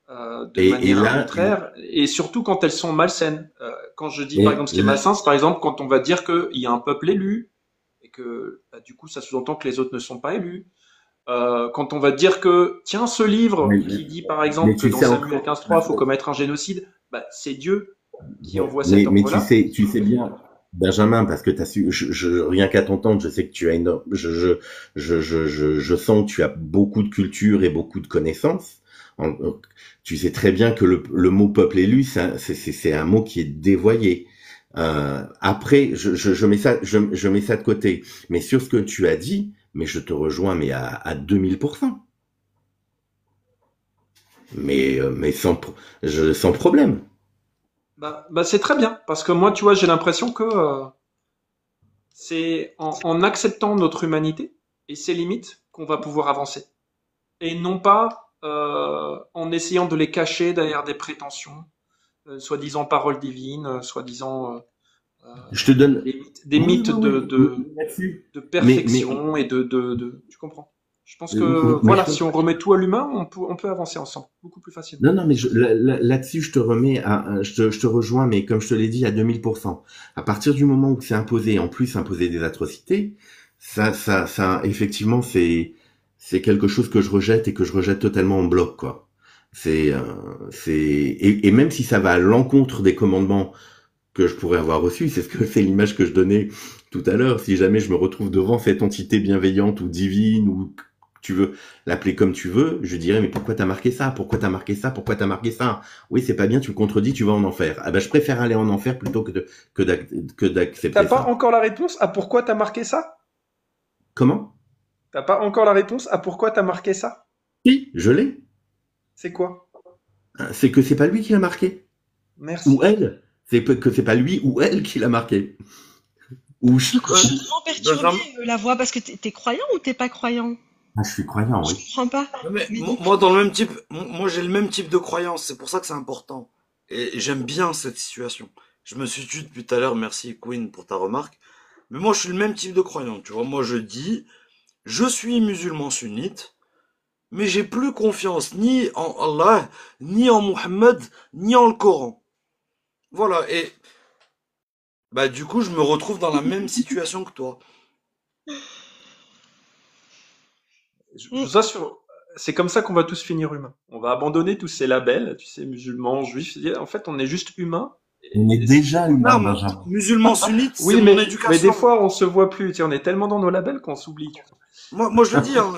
de manière arbitraire, et surtout quand elles sont malsaines. Quand je dis par exemple ce qui est malsain, c'est par exemple quand on va dire qu'il y a un peuple élu, et que du coup ça sous-entend que les autres ne sont pas élus. Quand on va dire que, tiens, ce livre qui dit par exemple que dans Samuel 15.3, il faut commettre un génocide, bah, c'est Dieu qui envoie cet ordre-là. Mais tu sais bien, Benjamin, parce que t'as su, rien qu'à t'entendre, je sais que tu as je sens que tu as beaucoup de culture et beaucoup de connaissances. Tu sais très bien que le mot peuple élu, c'est un mot qui est dévoyé. Après, je mets ça de côté. Mais sur ce que tu as dit, mais je te rejoins, mais à 2000%. Mais sans problème. Bah, c'est très bien, parce que moi, tu vois, j'ai l'impression que c'est en acceptant notre humanité et ses limites qu'on va pouvoir avancer. Et non pas en essayant de les cacher derrière des prétentions, soi-disant paroles divines, soi-disant je te donne des mythes de perfection et tu comprends. Je pense que voilà, si on remet tout à l'humain, on peut avancer ensemble beaucoup plus facilement. Non, mais là-dessus, je te remets je te rejoins, mais comme je te l'ai dit, à 2000%. À partir du moment où c'est imposé, en plus imposer des atrocités, ça, effectivement, c'est quelque chose que je rejette et que je rejette totalement en bloc, quoi. Et même si ça va à l'encontre des commandements que je pourrais avoir reçus, c'est l'image que je donnais tout à l'heure. Si jamais je me retrouve devant cette entité bienveillante ou divine ou tu veux l'appeler comme tu veux, je dirais mais pourquoi t'as marqué ça? Pourquoi t'as marqué ça? Pourquoi t'as marqué ça? Oui, c'est pas bien, tu me contredis, tu vas en enfer. Ah ben je préfère aller en enfer plutôt que d'accepter ça. T'as pas encore la réponse à pourquoi t'as marqué ça? Comment? T'as pas encore la réponse à pourquoi t'as marqué ça? Si, je l'ai. C'est quoi? C'est que c'est pas lui qui l'a marqué. Merci. Ou elle. C'est que c'est pas lui ou elle qui l'a marqué. Du coup, je suis vraiment perturbée, la voix, parce que t'es croyant ou t'es pas croyant? Ah, je suis croyant, oui. Je comprends pas. Mais moi, dans le même type, moi j'ai le même type de croyance, c'est pour ça que c'est important. Et j'aime bien cette situation. Je me suis dit depuis tout à l'heure, merci Queen pour ta remarque. Mais moi je suis le même type de croyant, tu vois. Moi je dis, je suis musulman sunnite, mais j'ai plus confiance ni en Allah, ni en Mohammed, ni en le Coran. Voilà, et bah du coup je me retrouve dans la même situation que toi. Je vous assure, c'est comme ça qu'on va tous finir humains. On va abandonner tous ces labels, tu sais, musulmans, juifs. En fait, on est juste humains. On est déjà humain, Benjamin. Musulman sunnite, oui, c'est mais, mon éducation. mais des fois, on se voit plus. Tu sais, on est tellement dans nos labels qu'on s'oublie. Moi je le dis, hein,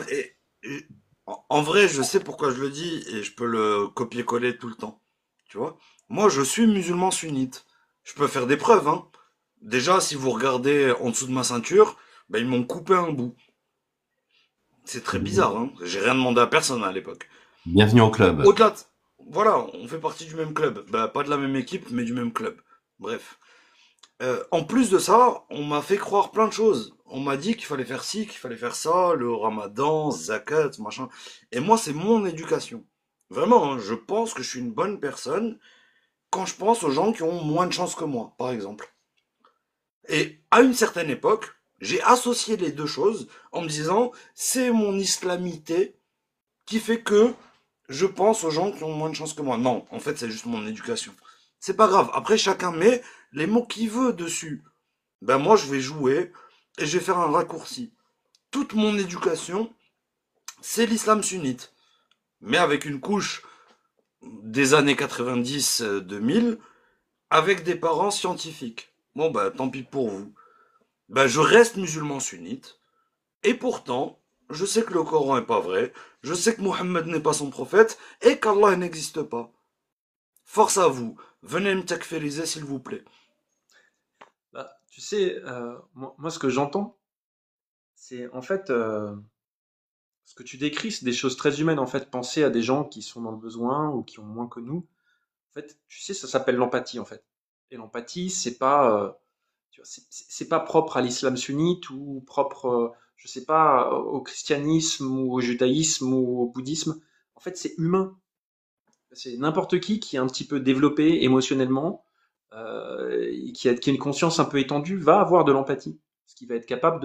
en vrai, je sais pourquoi je le dis et je peux le copier-coller tout le temps. Tu vois? Moi, je suis musulman sunnite. Je peux faire des preuves, hein. Déjà, si vous regardez en dessous de ma ceinture, ben, ils m'ont coupé un bout. C'est très bizarre, hein. J'ai rien demandé à personne à l'époque. Bienvenue au club. Au-delà de... Voilà, on fait partie du même club. Bah, pas de la même équipe, mais du même club. Bref. En plus de ça, on m'a fait croire plein de choses. On m'a dit qu'il fallait faire ci, qu'il fallait faire ça, le ramadan, zakat, machin. Et moi, c'est mon éducation. Vraiment, hein, je pense que je suis une bonne personne quand je pense aux gens qui ont moins de chance que moi, par exemple. Et à une certaine époque, j'ai associé les deux choses en me disant, c'est mon islamité qui fait que je pense aux gens qui ont moins de chance que moi. Non, en fait, c'est juste mon éducation. C'est pas grave. Après, chacun met les mots qu'il veut dessus. Ben moi, je vais jouer et je vais faire un raccourci. Toute mon éducation, c'est l'islam sunnite. Mais avec une couche des années 90-2000, avec des parents scientifiques. Bon, bah, tant pis pour vous. Bah, je reste musulman sunnite. Et pourtant, je sais que le Coran est pas vrai. Je sais que Mohammed n'est pas son prophète. Et qu'Allah n'existe pas. Force à vous. Venez me takfiriser, s'il vous plaît. Bah, tu sais, moi, ce que j'entends, c'est en fait, ce que tu décris, c'est des choses très humaines. En fait, penser à des gens qui sont dans le besoin ou qui ont moins que nous. En fait, tu sais, ça s'appelle l'empathie, en fait. Et l'empathie, c'est pas, tu vois, c'est pas propre à l'islam sunnite ou propre, je sais pas, au christianisme ou au judaïsme ou au bouddhisme. En fait, c'est humain. C'est n'importe qui est un petit peu développé émotionnellement, et qui a une conscience un peu étendue, va avoir de l'empathie. Ce qui va être capable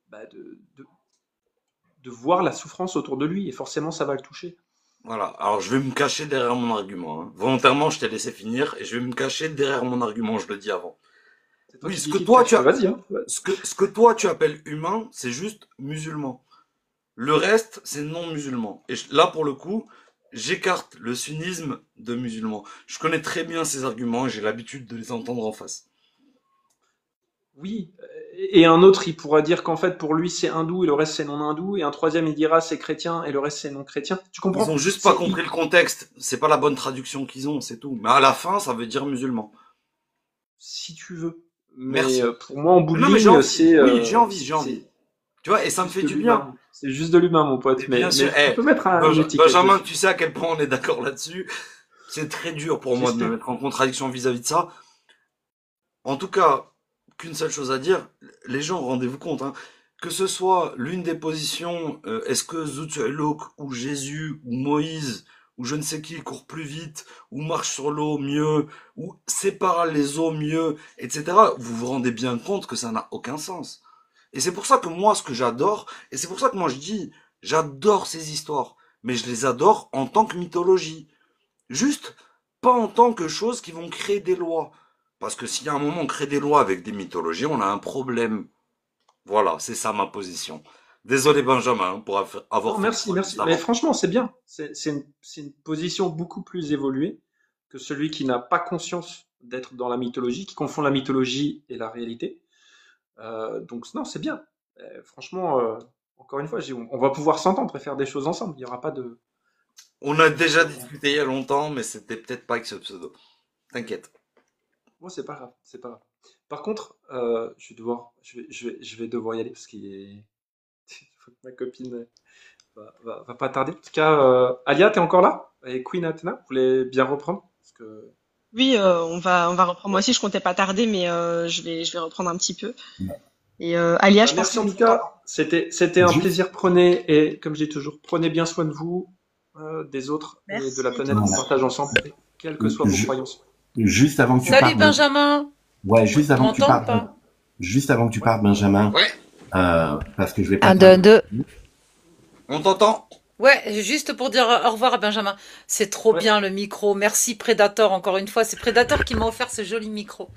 bah, de voir la souffrance autour de lui, et forcément, ça va le toucher. Voilà. Alors, je vais me cacher derrière mon argument, hein. Volontairement, je t'ai laissé finir et je vais me cacher derrière mon argument, je le dis avant. C'est toi Oui, qui ce dis que qu'il toi, cache. Vas-y, hein. ce que toi tu appelles humain, c'est juste musulman. Le reste, c'est non musulman. Et là, pour le coup, j'écarte le sunnisme de musulman. Je connais très bien ces arguments et j'ai l'habitude de les entendre en face. Oui, et un autre, il pourra dire qu'en fait, pour lui, c'est hindou et le reste, c'est non hindou, et un troisième, il dira c'est chrétien et le reste, c'est non chrétien. Tu Ils comprends? ont juste pas compris le contexte. C'est pas la bonne traduction qu'ils ont, c'est tout. Mais à la fin, ça veut dire musulman. Si tu veux. Mais Merci. pour moi, en bout de Non, mais j'ai ligne, envie. c'est Oui, j'ai envie, j'ai c'est envie. Tu vois, et ça me juste fait de du bien. l'humain. C'est juste de l'humain, mon pote. Et Mais bien sûr, tu peux mettre une étiquette Benjamin, dessus. tu sais à quel point on est d'accord là-dessus. C'est très dur pour moi de me J'espère. mettre en contradiction vis-à-vis de ça. En tout cas, qu'une seule chose à dire, les gens, rendez-vous compte, hein, que ce soit l'une des positions, est-ce que Zutuluk ou Jésus ou Moïse ou je ne sais qui court plus vite ou marche sur l'eau mieux ou sépare les eaux mieux, etc. Vous vous rendez bien compte que ça n'a aucun sens. Et c'est pour ça que moi, ce que j'adore, et c'est pour ça que moi je dis, j'adore ces histoires, mais je les adore en tant que mythologie. Juste, pas en tant que choses qui vont créer des lois. Parce que s'il y a un moment on crée des lois avec des mythologies, on a un problème. Voilà, c'est ça ma position. Désolé Benjamin pour avoir Non, fait le merci, point merci. juste Mais avant. franchement, c'est bien. C'est une position beaucoup plus évoluée que celui qui n'a pas conscience d'être dans la mythologie, qui confond la mythologie et la réalité. Donc non, c'est bien. Franchement, encore une fois, on va pouvoir s'entendre et faire des choses ensemble. Il n'y aura pas de... On a déjà discuté il y a longtemps, mais c'était peut-être pas avec ce pseudo. T'inquiète. Moi, c'est pas grave, c'est pas grave. Par contre, je vais devoir y aller parce qu'il est... il faut que ma copine va pas tarder. En tout cas, Alia, t'es encore là? Et Queen Athena, vous voulez bien reprendre? Parce que... Oui, on va reprendre. Moi aussi, je comptais pas tarder, mais je vais reprendre un petit peu. Et Alia, je pense Merci que en tout c'est temps. cas. C'était un Juste, plaisir. Prenez, et comme je dis toujours, prenez bien soin de vous, des autres et de la Merci, planète toi qu'on aussi. partage ensemble, quelles que soient vos ju- croyances. juste avant que tu Salut partes, Benjamin, ouais, juste tu avant que tu m'entends ou partes, pas? juste avant que tu partes, Benjamin, Ouais, parce que je vais pas Un, deux, tarder. deux. on t'entend. Ouais, juste pour dire au revoir à Benjamin. C'est trop Ouais. bien le micro. Merci Predator encore une fois. C'est Predator qui m'a offert ce joli micro.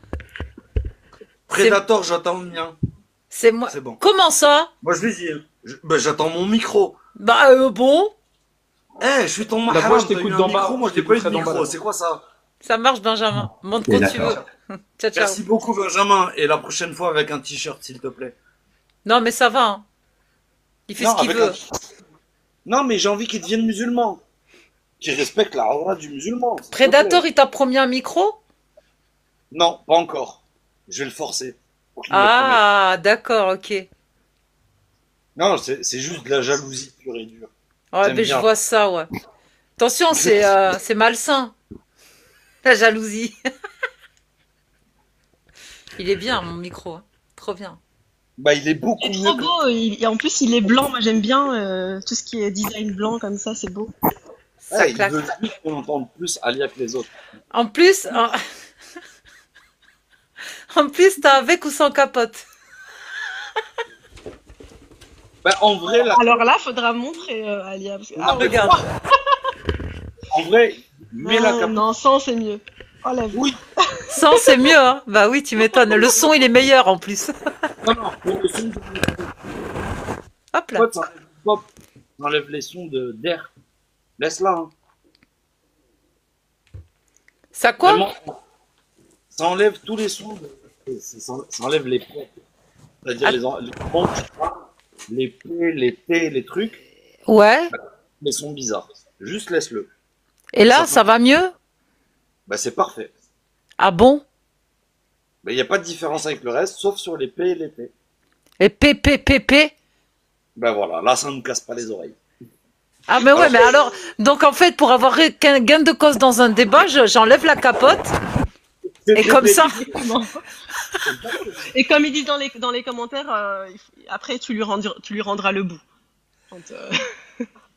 C'est Predator, j'attends le mien. c'est moi. C'est bon. Comment ça? Moi je vais dire. Ben, j'attends mon micro. Bah bon, Eh, je suis ton La voix, mahram, je t'as eu t'écoute un d'en micro, bas. moi Je je n'ai pas eu de t'écouterai d'en bas. micro, Là. c'est quoi ça? ça marche Benjamin. Monte Ok, quand tu veux. d'accord. Ciao ciao. Merci beaucoup Benjamin, et la prochaine fois avec un t-shirt s'il te plaît. Non mais ça va. Hein. Il fait Non, ce qu'il avec veut. un... Non, mais j'ai envie qu'il devienne musulman. Qu'il respecte la aura du musulman, s'il te plaît. Predator, il t'a promis un micro? Non, pas encore. Je vais le forcer. Pour qu'il me le promette. Ah, d'accord, ok. Non, c'est juste de la jalousie pure et dure. Ouais, J'aime ben je bien. vois ça, ouais. Attention, c'est malsain, la jalousie. Il est bien, mon micro. Hein. Trop bien. Bah, il est Il beaucoup est mieux trop que... beau, et en plus il est blanc, moi j'aime bien tout ce qui est design blanc comme ça, c'est beau. Ça Ouais, il claque. veut juste qu'on entende plus Alia que les autres. En plus, en plus, t'as avec ou sans capote. Bah, en vrai, là, Alors là, faudra montrer Alia. Parce que... non, mais Regarde. en vrai, mets la Non, capote. non, sans c'est mieux. Oh la vie. Oui, Sans, c'est mieux, hein. Bah oui, tu m'étonnes. Le son, il est meilleur en plus. non, pour le son de Hop là. pop, ça enlève le pop. Ça enlève les sons d'air. Laisse-la, hein. Ça quoi? Vraiment, ça enlève tous les sons. Ça enlève les P. C'est-à-dire Ah. les sons qui parlent, les P, les T, les trucs, Ouais. les sons bizarres. Juste laisse-le. Et là, ça va mieux? Bah, c'est parfait. Ah bon? Mais il n'y a pas de différence avec le reste, sauf sur les P et les T. Et P. Ben voilà, là, ça ne nous casse pas les oreilles. Ah mais ouais, mais alors, donc en fait, pour avoir qu'un gain de cause dans un débat, j'enlève la capote, et comme ça, Et comme ils disent dans les commentaires, après tu lui rendras le bout. Quand,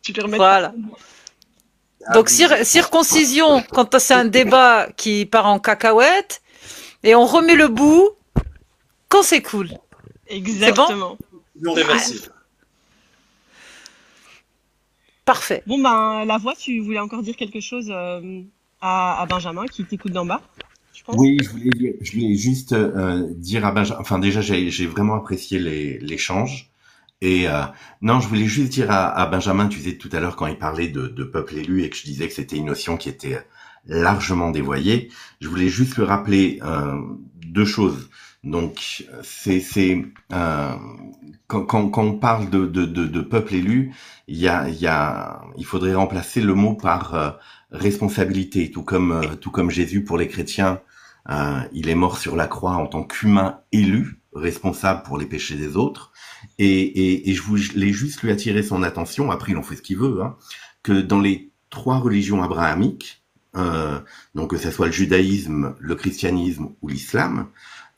tu lui remettras. voilà. Donc circoncision, quand c'est un débat qui part en cacahuète, et on remet le bout quand c'est cool. Exactement. Non réversible. Parfait. Bon ben la voix, tu voulais encore dire quelque chose à Benjamin qui t'écoute d'en bas, je pense. Oui, je voulais juste dire à Benjamin, enfin déjà j'ai vraiment apprécié l'échange. Et non, je voulais juste dire à Benjamin, tu disais tout à l'heure quand il parlait de peuple élu et que je disais que c'était une notion qui était largement dévoyée, je voulais juste lui rappeler deux choses. Donc c'est quand on parle de peuple élu, il faudrait remplacer le mot par responsabilité, tout comme Jésus pour les chrétiens, il est mort sur la croix en tant qu'humain élu, responsable pour les péchés des autres. Et je voulais juste lui attirer son attention, après il en fait ce qu'il veut, hein, que dans les trois religions abrahamiques, donc que ce soit le judaïsme, le christianisme ou l'islam,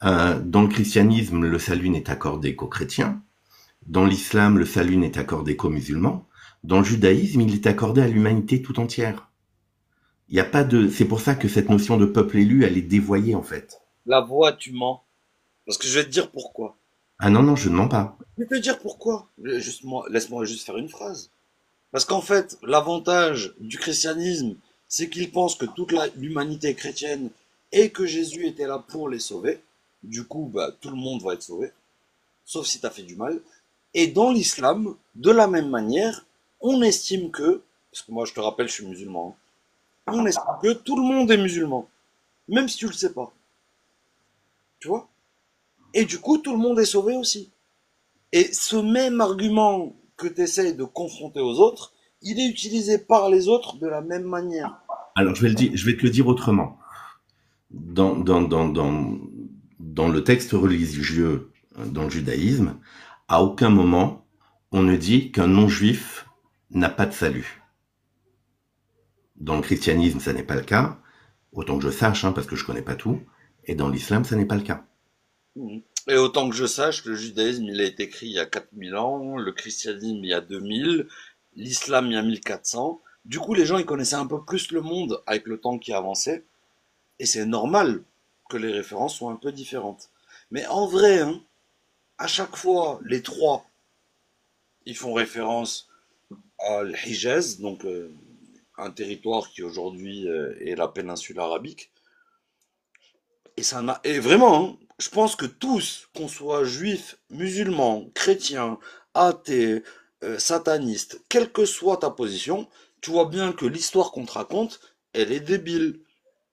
dans le christianisme, le salut n'est accordé qu'aux chrétiens, dans l'islam, le salut n'est accordé qu'aux musulmans, dans le judaïsme, il est accordé à l'humanité tout entière. Il y a pas de, c'est pour ça que cette notion de peuple élu, elle est dévoyée en fait. La voix, tu mens. Parce que je vais te dire pourquoi. Ah non, je ne mens pas. Je vais te dire pourquoi. Laisse-moi juste faire une phrase. Parce qu'en fait, l'avantage du christianisme, c'est qu'il pense que toute l'humanité est chrétienne et que Jésus était là pour les sauver. Du coup, bah, tout le monde va être sauvé. Sauf si t'as fait du mal. Et dans l'islam, de la même manière, on estime que, parce que moi je te rappelle, je suis musulman, hein, on estime que tout le monde est musulman. Même si tu le sais pas. Tu vois? Et du coup, tout le monde est sauvé aussi. Et ce même argument que tu essayes de confronter aux autres, il est utilisé par les autres de la même manière. Alors je vais te le dire autrement. Dans le texte religieux, dans le judaïsme, à aucun moment on ne dit qu'un non-juif n'a pas de salut. Dans le christianisme, ça n'est pas le cas, autant que je sache, hein, parce que je connais pas tout, et dans l'islam, ça n'est pas le cas. Et autant que je sache, le judaïsme, il a été écrit il y a 4000 ans, le christianisme il y a 2000, l'islam il y a 1400. Du coup, les gens, ils connaissaient un peu plus le monde avec le temps qui avançait. Et c'est normal que les références soient un peu différentes. Mais en vrai, hein, à chaque fois, les trois, ils font référence à l'Hijaz, donc un territoire qui aujourd'hui est la péninsule arabique. Et vraiment, hein, je pense que tous, qu'on soit juif, musulman, chrétien, athée, sataniste, quelle que soit ta position, tu vois bien que l'histoire qu'on te raconte, elle est débile.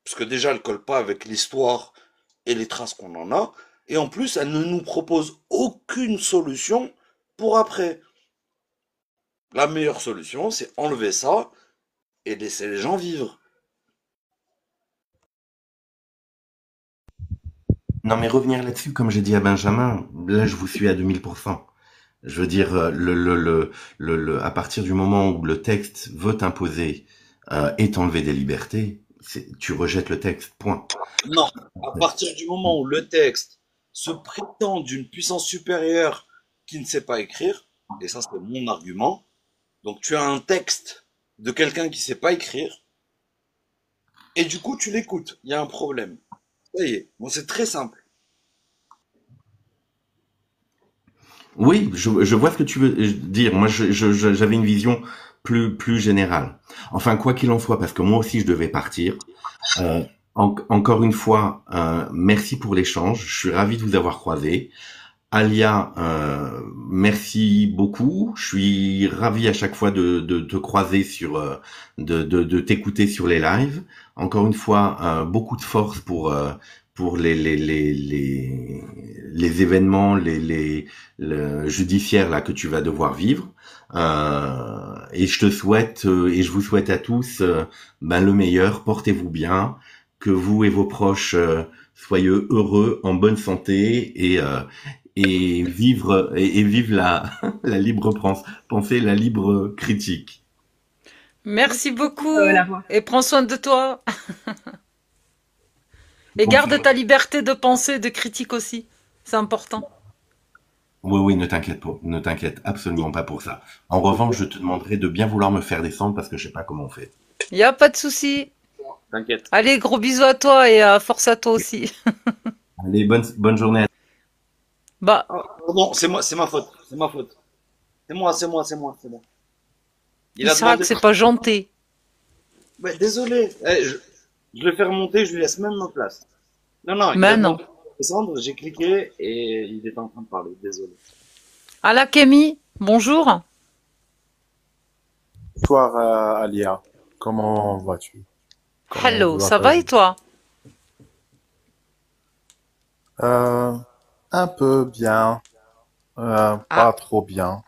Parce que déjà, elle colle pas avec l'histoire et les traces qu'on en a. Et en plus, elle ne nous propose aucune solution pour après. La meilleure solution, c'est enlever ça et laisser les gens vivre. Non, mais revenir là-dessus, comme j'ai dit à Benjamin, là, je vous suis à 2000%. Je veux dire, à partir du moment où le texte veut t'imposer et t'enlever des libertés, tu rejettes le texte, point. Non, à partir du moment où le texte se prétend d'une puissance supérieure qui ne sait pas écrire, et ça c'est mon argument. Donc tu as un texte de quelqu'un qui sait pas écrire, et du coup tu l'écoutes, il y a un problème. Ça y est, bon c'est très simple. Oui, je vois ce que tu veux dire. Moi, j'avais une vision plus générale. Enfin, quoi qu'il en soit, parce que moi aussi, je devais partir. Encore une fois, merci pour l'échange. Je suis ravi de vous avoir croisé. Alia, merci beaucoup. Je suis ravi à chaque fois de te croiser de t'écouter sur les lives. Encore une fois, beaucoup de force pour les événements, le judiciaire là que tu vas devoir vivre. Et je te souhaite et je vous souhaite à tous le meilleur. Portez-vous bien, que vous et vos proches soyez heureux, en bonne santé et vive la la libre pensée, la libre critique. Merci beaucoup La voix. et prends soin de toi. Et Bon, garde ta liberté de penser, de critique aussi. C'est important. oui, ne t'inquiète pas, ne t'inquiète absolument pas pour ça. En revanche, je te demanderai de bien vouloir me faire descendre parce que je sais pas comment on fait. Il n'y a pas de souci. T'inquiète. Allez, gros bisous à toi et force à toi aussi. Allez, bonne journée. Bah, Ah, pardon, c'est moi, c'est ma faute, c'est ma faute. C'est moi. Il a Israq, demandé. c'est pas gentil. Ouais, désolé, je le fais remonter, je lui laisse même ma place. Non, il Mais a non. demandé de descendre, j'ai cliqué et il était en train de parler, désolé. Alakemi, bonjour. Bonsoir Alia, comment vas-tu? Comment Hello, vous ça va et appelez? toi? Un peu bien, Ah, pas trop bien.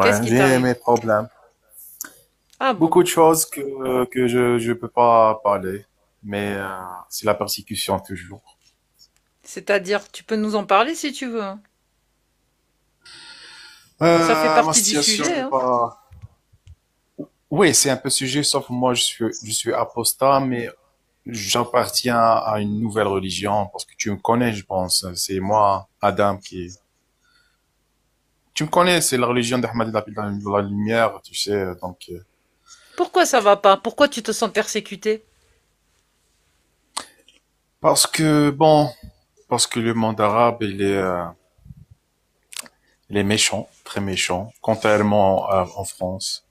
qu'est-ce Ouais, qui j'ai t'arrive? mes problèmes. Ah bon. Beaucoup de choses que je peux pas parler, mais c'est la persécution toujours. C'est-à-dire, tu peux nous en parler si tu veux, hein. Ça fait Ma partie du situation sujet, n'est hein. pas. Oui, c'est un peu sujet, sauf moi je suis apostat, mais j'appartiens à une nouvelle religion parce que tu me connais, je pense. C'est moi, Adam, qui. Tu me connais, c'est la religion d'Ahmed la lumière, tu sais, donc. Pourquoi ça va pas? Pourquoi tu te sens persécuté? Parce que, bon, parce que le monde arabe, il est méchant, très méchant, contrairement en France.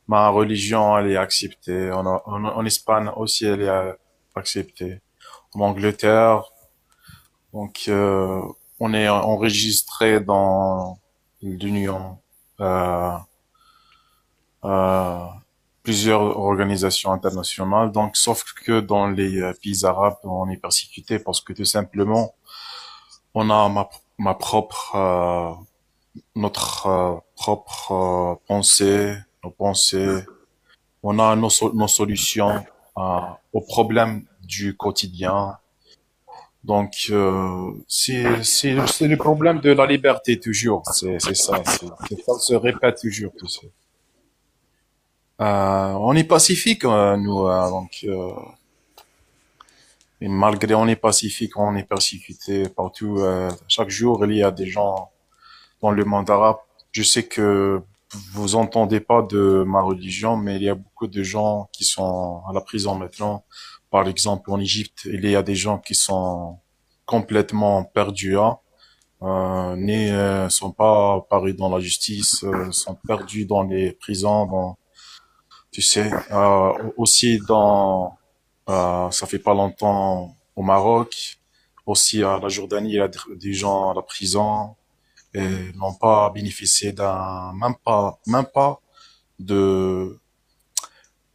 Ma religion, elle est acceptée. En Espagne aussi, elle est acceptée. En Angleterre, donc, on est enregistré dans l'Union, euh, euh, plusieurs organisations internationales. Donc, sauf que dans les pays arabes, on est persécuté parce que tout simplement, on a ma propre, notre propre pensée, nos pensées. On a nos solutions aux problèmes du quotidien. Donc, c'est le problème de la liberté toujours. C'est ça. Ça se répète toujours. Tu sais. On est pacifique, nous. Et malgré on est pacifique, on est persécuté partout. Chaque jour, il y a des gens dans le monde arabe. Je sais que vous entendez pas de ma religion, mais il y a beaucoup de gens qui sont à la prison maintenant. Par exemple, en Égypte, il y a des gens qui sont complètement perdus, hein, sont pas apparus dans la justice, sont perdus dans les prisons, tu sais, aussi ça fait pas longtemps au Maroc, aussi à la Jordanie, il y a des gens à la prison et n'ont pas bénéficié même pas de,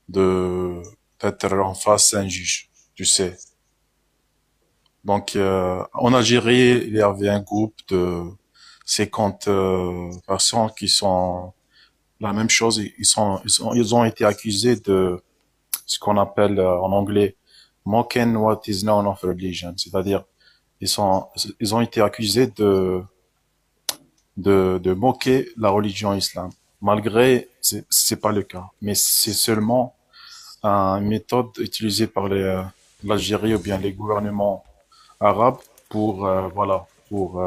de, d'être en face à un juge, tu sais. Donc, en Algérie, il y avait un groupe de 50 personnes qui sont la même chose. Ils ont été accusés de ce qu'on appelle en anglais mocking what is known of religion, c'est-à-dire ils ont été accusés de moquer la religion islam. Malgré, c'est pas le cas, mais c'est seulement une méthode utilisée par l'Algérie ou bien les gouvernements arabes pour voilà pour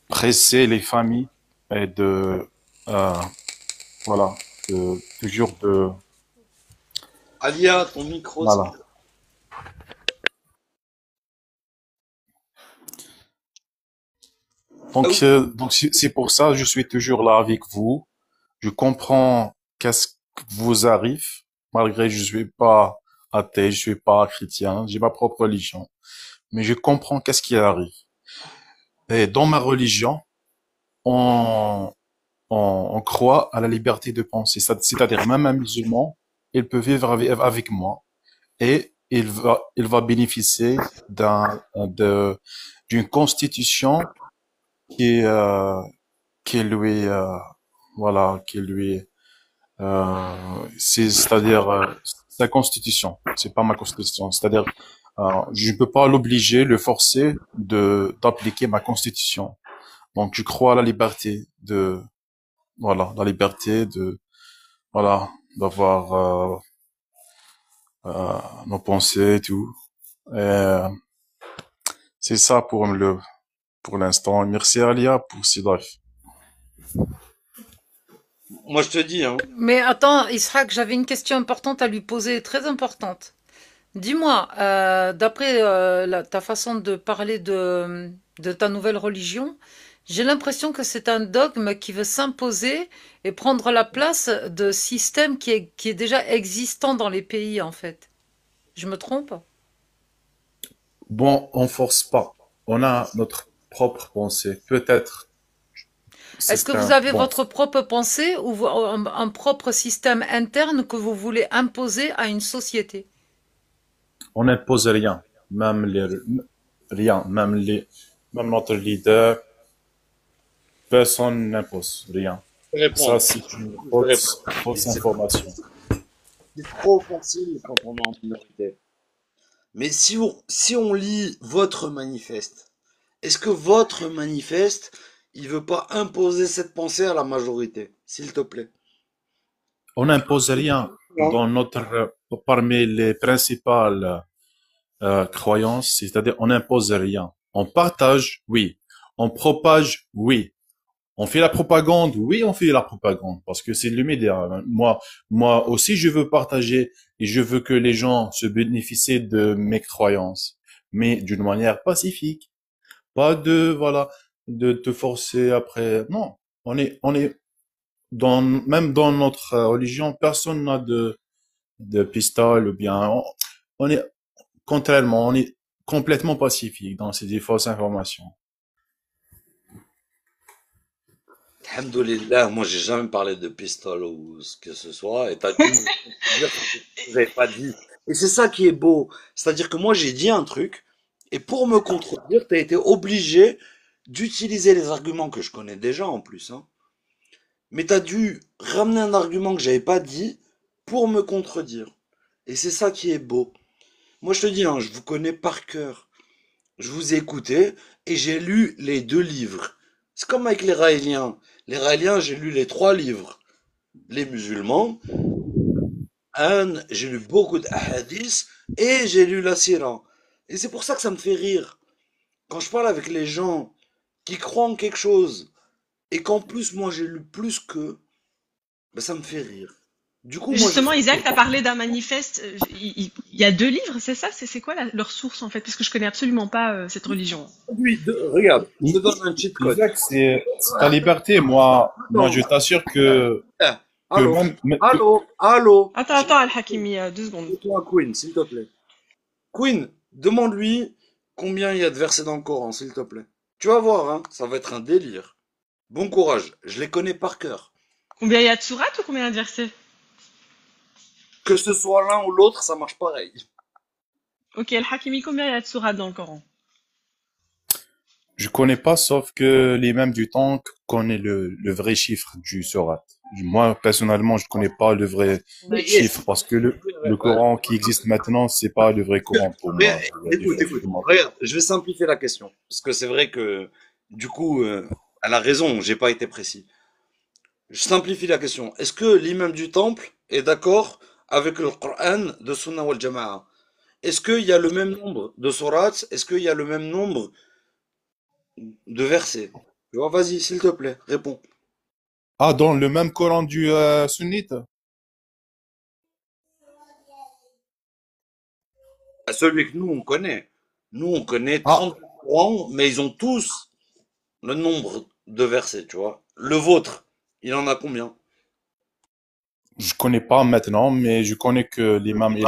presser les familles et de euh, voilà, toujours de Alia, ton micro, c'est... voilà. Ah oui. Donc c'est pour ça que je suis toujours là avec vous. Je comprends qu'est-ce que vous arrive, malgré que je suis pas athée, je suis pas chrétien, j'ai ma propre religion, mais je comprends qu'est-ce qui arrive. Et dans ma religion, on, on croit à la liberté de penser. C'est-à-dire, même un musulman, il peut vivre avec moi et il va bénéficier d'une constitution qui, euh, qui lui, voilà, qui lui, c'est-à-dire, sa constitution. C'est pas ma constitution. C'est-à-dire, je ne peux pas l'obliger, le forcer d'appliquer ma constitution. Donc, je crois à la liberté voilà, la liberté voilà, d'avoir nos pensées et tout. Et, c'est ça pour l'instant. Merci Alia pour ce live. Moi, je te dis, hein. Mais attends, Israq, j'avais une question importante à lui poser, très importante. Dis-moi, d'après ta façon de parler de ta nouvelle religion, j'ai l'impression que c'est un dogme qui veut s'imposer et prendre la place de système qui est déjà existant dans les pays, en fait. Je me trompe? Bon, on force pas. On a notre propre pensée. Peut-être Est-ce que c'est vous un avez bon. votre propre pensée ou un propre système interne que vous voulez imposer à une société? On n'impose rien. Rien. Même notre leader, personne n'impose rien. Je vais Ça, répondre. c'est une Je vais répondre. fausse C'est information. trop facile quand on est en minorité. Mais si on lit votre manifeste, est-ce que votre manifeste, il veut pas imposer cette pensée à la majorité, s'il te plaît? On n'impose rien Non. parmi les principales croyances, c'est-à-dire on n'impose rien. On partage, oui. On propage, oui. On fait la propagande, oui, on fait la propagande parce que c'est le média. Moi aussi, je veux partager et je veux que les gens se bénéficient de mes croyances, mais d'une manière pacifique, pas voilà, de te forcer après. Non, on est même dans notre religion, personne n'a de pistolet ou bien, on est, contrairement, on est complètement pacifique dans ces fausses informations. Alhamdoulilah, moi j'ai jamais parlé de pistolet ou ce que ce soit, et t'as dû me dire que j'avais pas dit. Et c'est ça qui est beau. C'est-à-dire que moi j'ai dit un truc, et pour me contredire, t'as été obligé d'utiliser les arguments que je connais déjà en plus, hein. Mais t'as dû ramener un argument que j'avais pas dit pour me contredire. Et c'est ça qui est beau. Moi je te dis, hein, je vous connais par cœur. Je vous ai écouté et j'ai lu les 2 livres. C'est comme avec les Raéliens. Les Raéliens, j'ai lu les 3 livres. Les musulmans, j'ai lu beaucoup d'ahadiths et j'ai lu la Sira. Et c'est pour ça que ça me fait rire. Quand je parle avec les gens qui croient en quelque chose et qu'en plus moi j'ai lu plus qu'eux, ben ça me fait rire. Du coup, moi je Justement, fais... Isaac, t'as parlé d'un manifeste. Il y a 2 livres, c'est ça? C'est quoi leur source en fait? Parce que je connais absolument pas cette religion. Oui, regarde, je te donne un cheat code. Isaac, c'est ta liberté. Moi, Non. je t'assure Eh, que allô, même, allô. Attends, Al-Hakimi, 2 secondes. Toi, Queen, s'il te plaît. Queen, demande-lui combien il y a de versets dans le Coran, s'il te plaît. Tu vas voir, hein, ça va être un délire. Bon courage, je les connais par cœur. Combien il y a de sourates ou combien il y a de versets? Que ce soit l'un ou l'autre, ça marche pareil. Ok, Al-Hakimi, combien il y a de sourates dans le Coran? je connais pas, sauf que l'imam du temps connaît le vrai chiffre du surat. Moi, personnellement, je connais pas le vrai Mais chiffre parce que le Coran qui existe maintenant, c'est pas le vrai Coran pour moi. écoute, regarde, je vais simplifier la question. Parce que c'est vrai que, du coup, elle a raison, j'ai pas été précis. Je simplifie la question. Est-ce que l'imam du temple est d'accord avec le Coran de Sunnah wal Jama'a? Est-ce qu'il y a le même nombre de sourates? Est-ce qu'il y a le même nombre de versets. Tu vois, vas-y, s'il te plaît, réponds. Ah, dans le même Coran du sunnite? Celui que nous, on connaît. Nous, on connaît Ah, 30 Corans, mais ils ont tous le nombre de versets, tu vois. Le vôtre, il en a combien? je connais pas maintenant, mais je connais que l'imam, il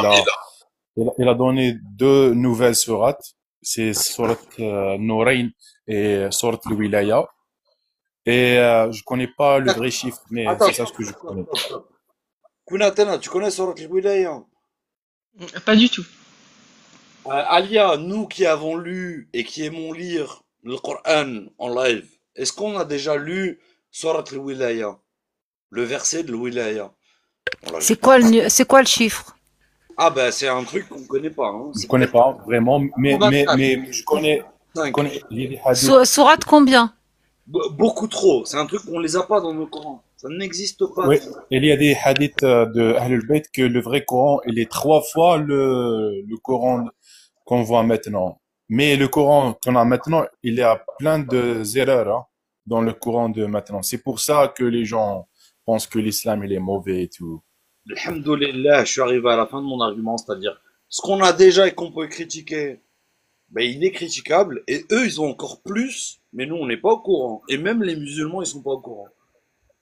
a donné deux nouvelles sourates. C'est sourate Nourayn et sourate al-Wilaya. Et je connais pas le vrai chiffre, mais Attends, c'est ça ce stop, que je stop, connais. stop, stop. Kunatena, tu connais Surat al-Wilaya? Pas du tout. Alia, nous qui avons lu et qui aimons lire le Coran en live, est-ce qu'on a déjà lu Surat al-Wilaya? Le verset de l'Wilaya? On l'a C'est quoi c'est quoi le chiffre? Ah ben c'est un truc qu'on connaît pas, hein. Je C'est connais peut-être pas vraiment, quatre, mais je 5. connais les hadiths. Sourate combien? Beaucoup trop. C'est un truc qu'on les a pas dans nos Corans. Ça n'existe pas. Oui, il y a des hadiths de Ahlul Bayt que le vrai Coran, il est trois fois le Coran qu'on voit maintenant. Mais le Coran qu'on a maintenant, il y a plein de erreurs hein, dans le Coran de maintenant. C'est pour ça que les gens pensent que l'islam il est mauvais et tout. Alhamdoulilah, je suis arrivé à la fin de mon argument, c'est-à-dire ce qu'on a déjà et qu'on peut critiquer, ben il est critiquable et eux ils ont encore plus, mais nous on n'est pas au courant. Et même les musulmans ils sont pas au courant.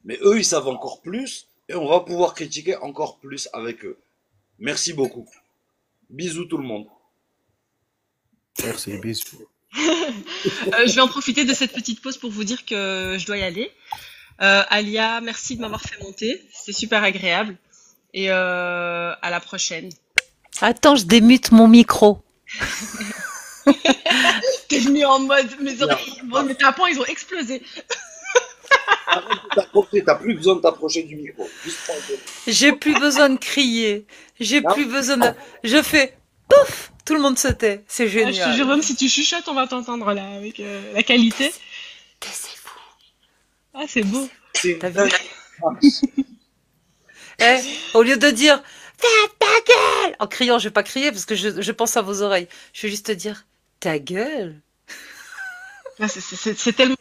Mais eux ils savent encore plus et on va pouvoir critiquer encore plus avec eux. Merci beaucoup. Bisous tout le monde. Merci, bisous. Je vais en profiter de cette petite pause pour vous dire que je dois y aller. Alia, merci de m'avoir fait monter. C'était super agréable. Et à la prochaine. Attends, je démute mon micro. T'es venu en mode, mes oreilles, bon, mes tapants, ils ont explosé. Arrête de t'approcher, t'as plus besoin de t'approcher du micro. Juste prends un peu. J'ai plus besoin de crier. J'ai Hein. plus besoin de... Je fais pouf, tout le monde se tait. C'est Ah, je te jure, génial. même si tu chuchotes, on va t'entendre là, avec la qualité. Taisez-vous. Ah, c'est beau. C'est T'as une vu? dingue. Eh, au lieu de dire ferme ta gueule en criant, je vais pas crier parce que je pense à vos oreilles. Je vais juste te dire ta gueule. Ah, c'est tellement...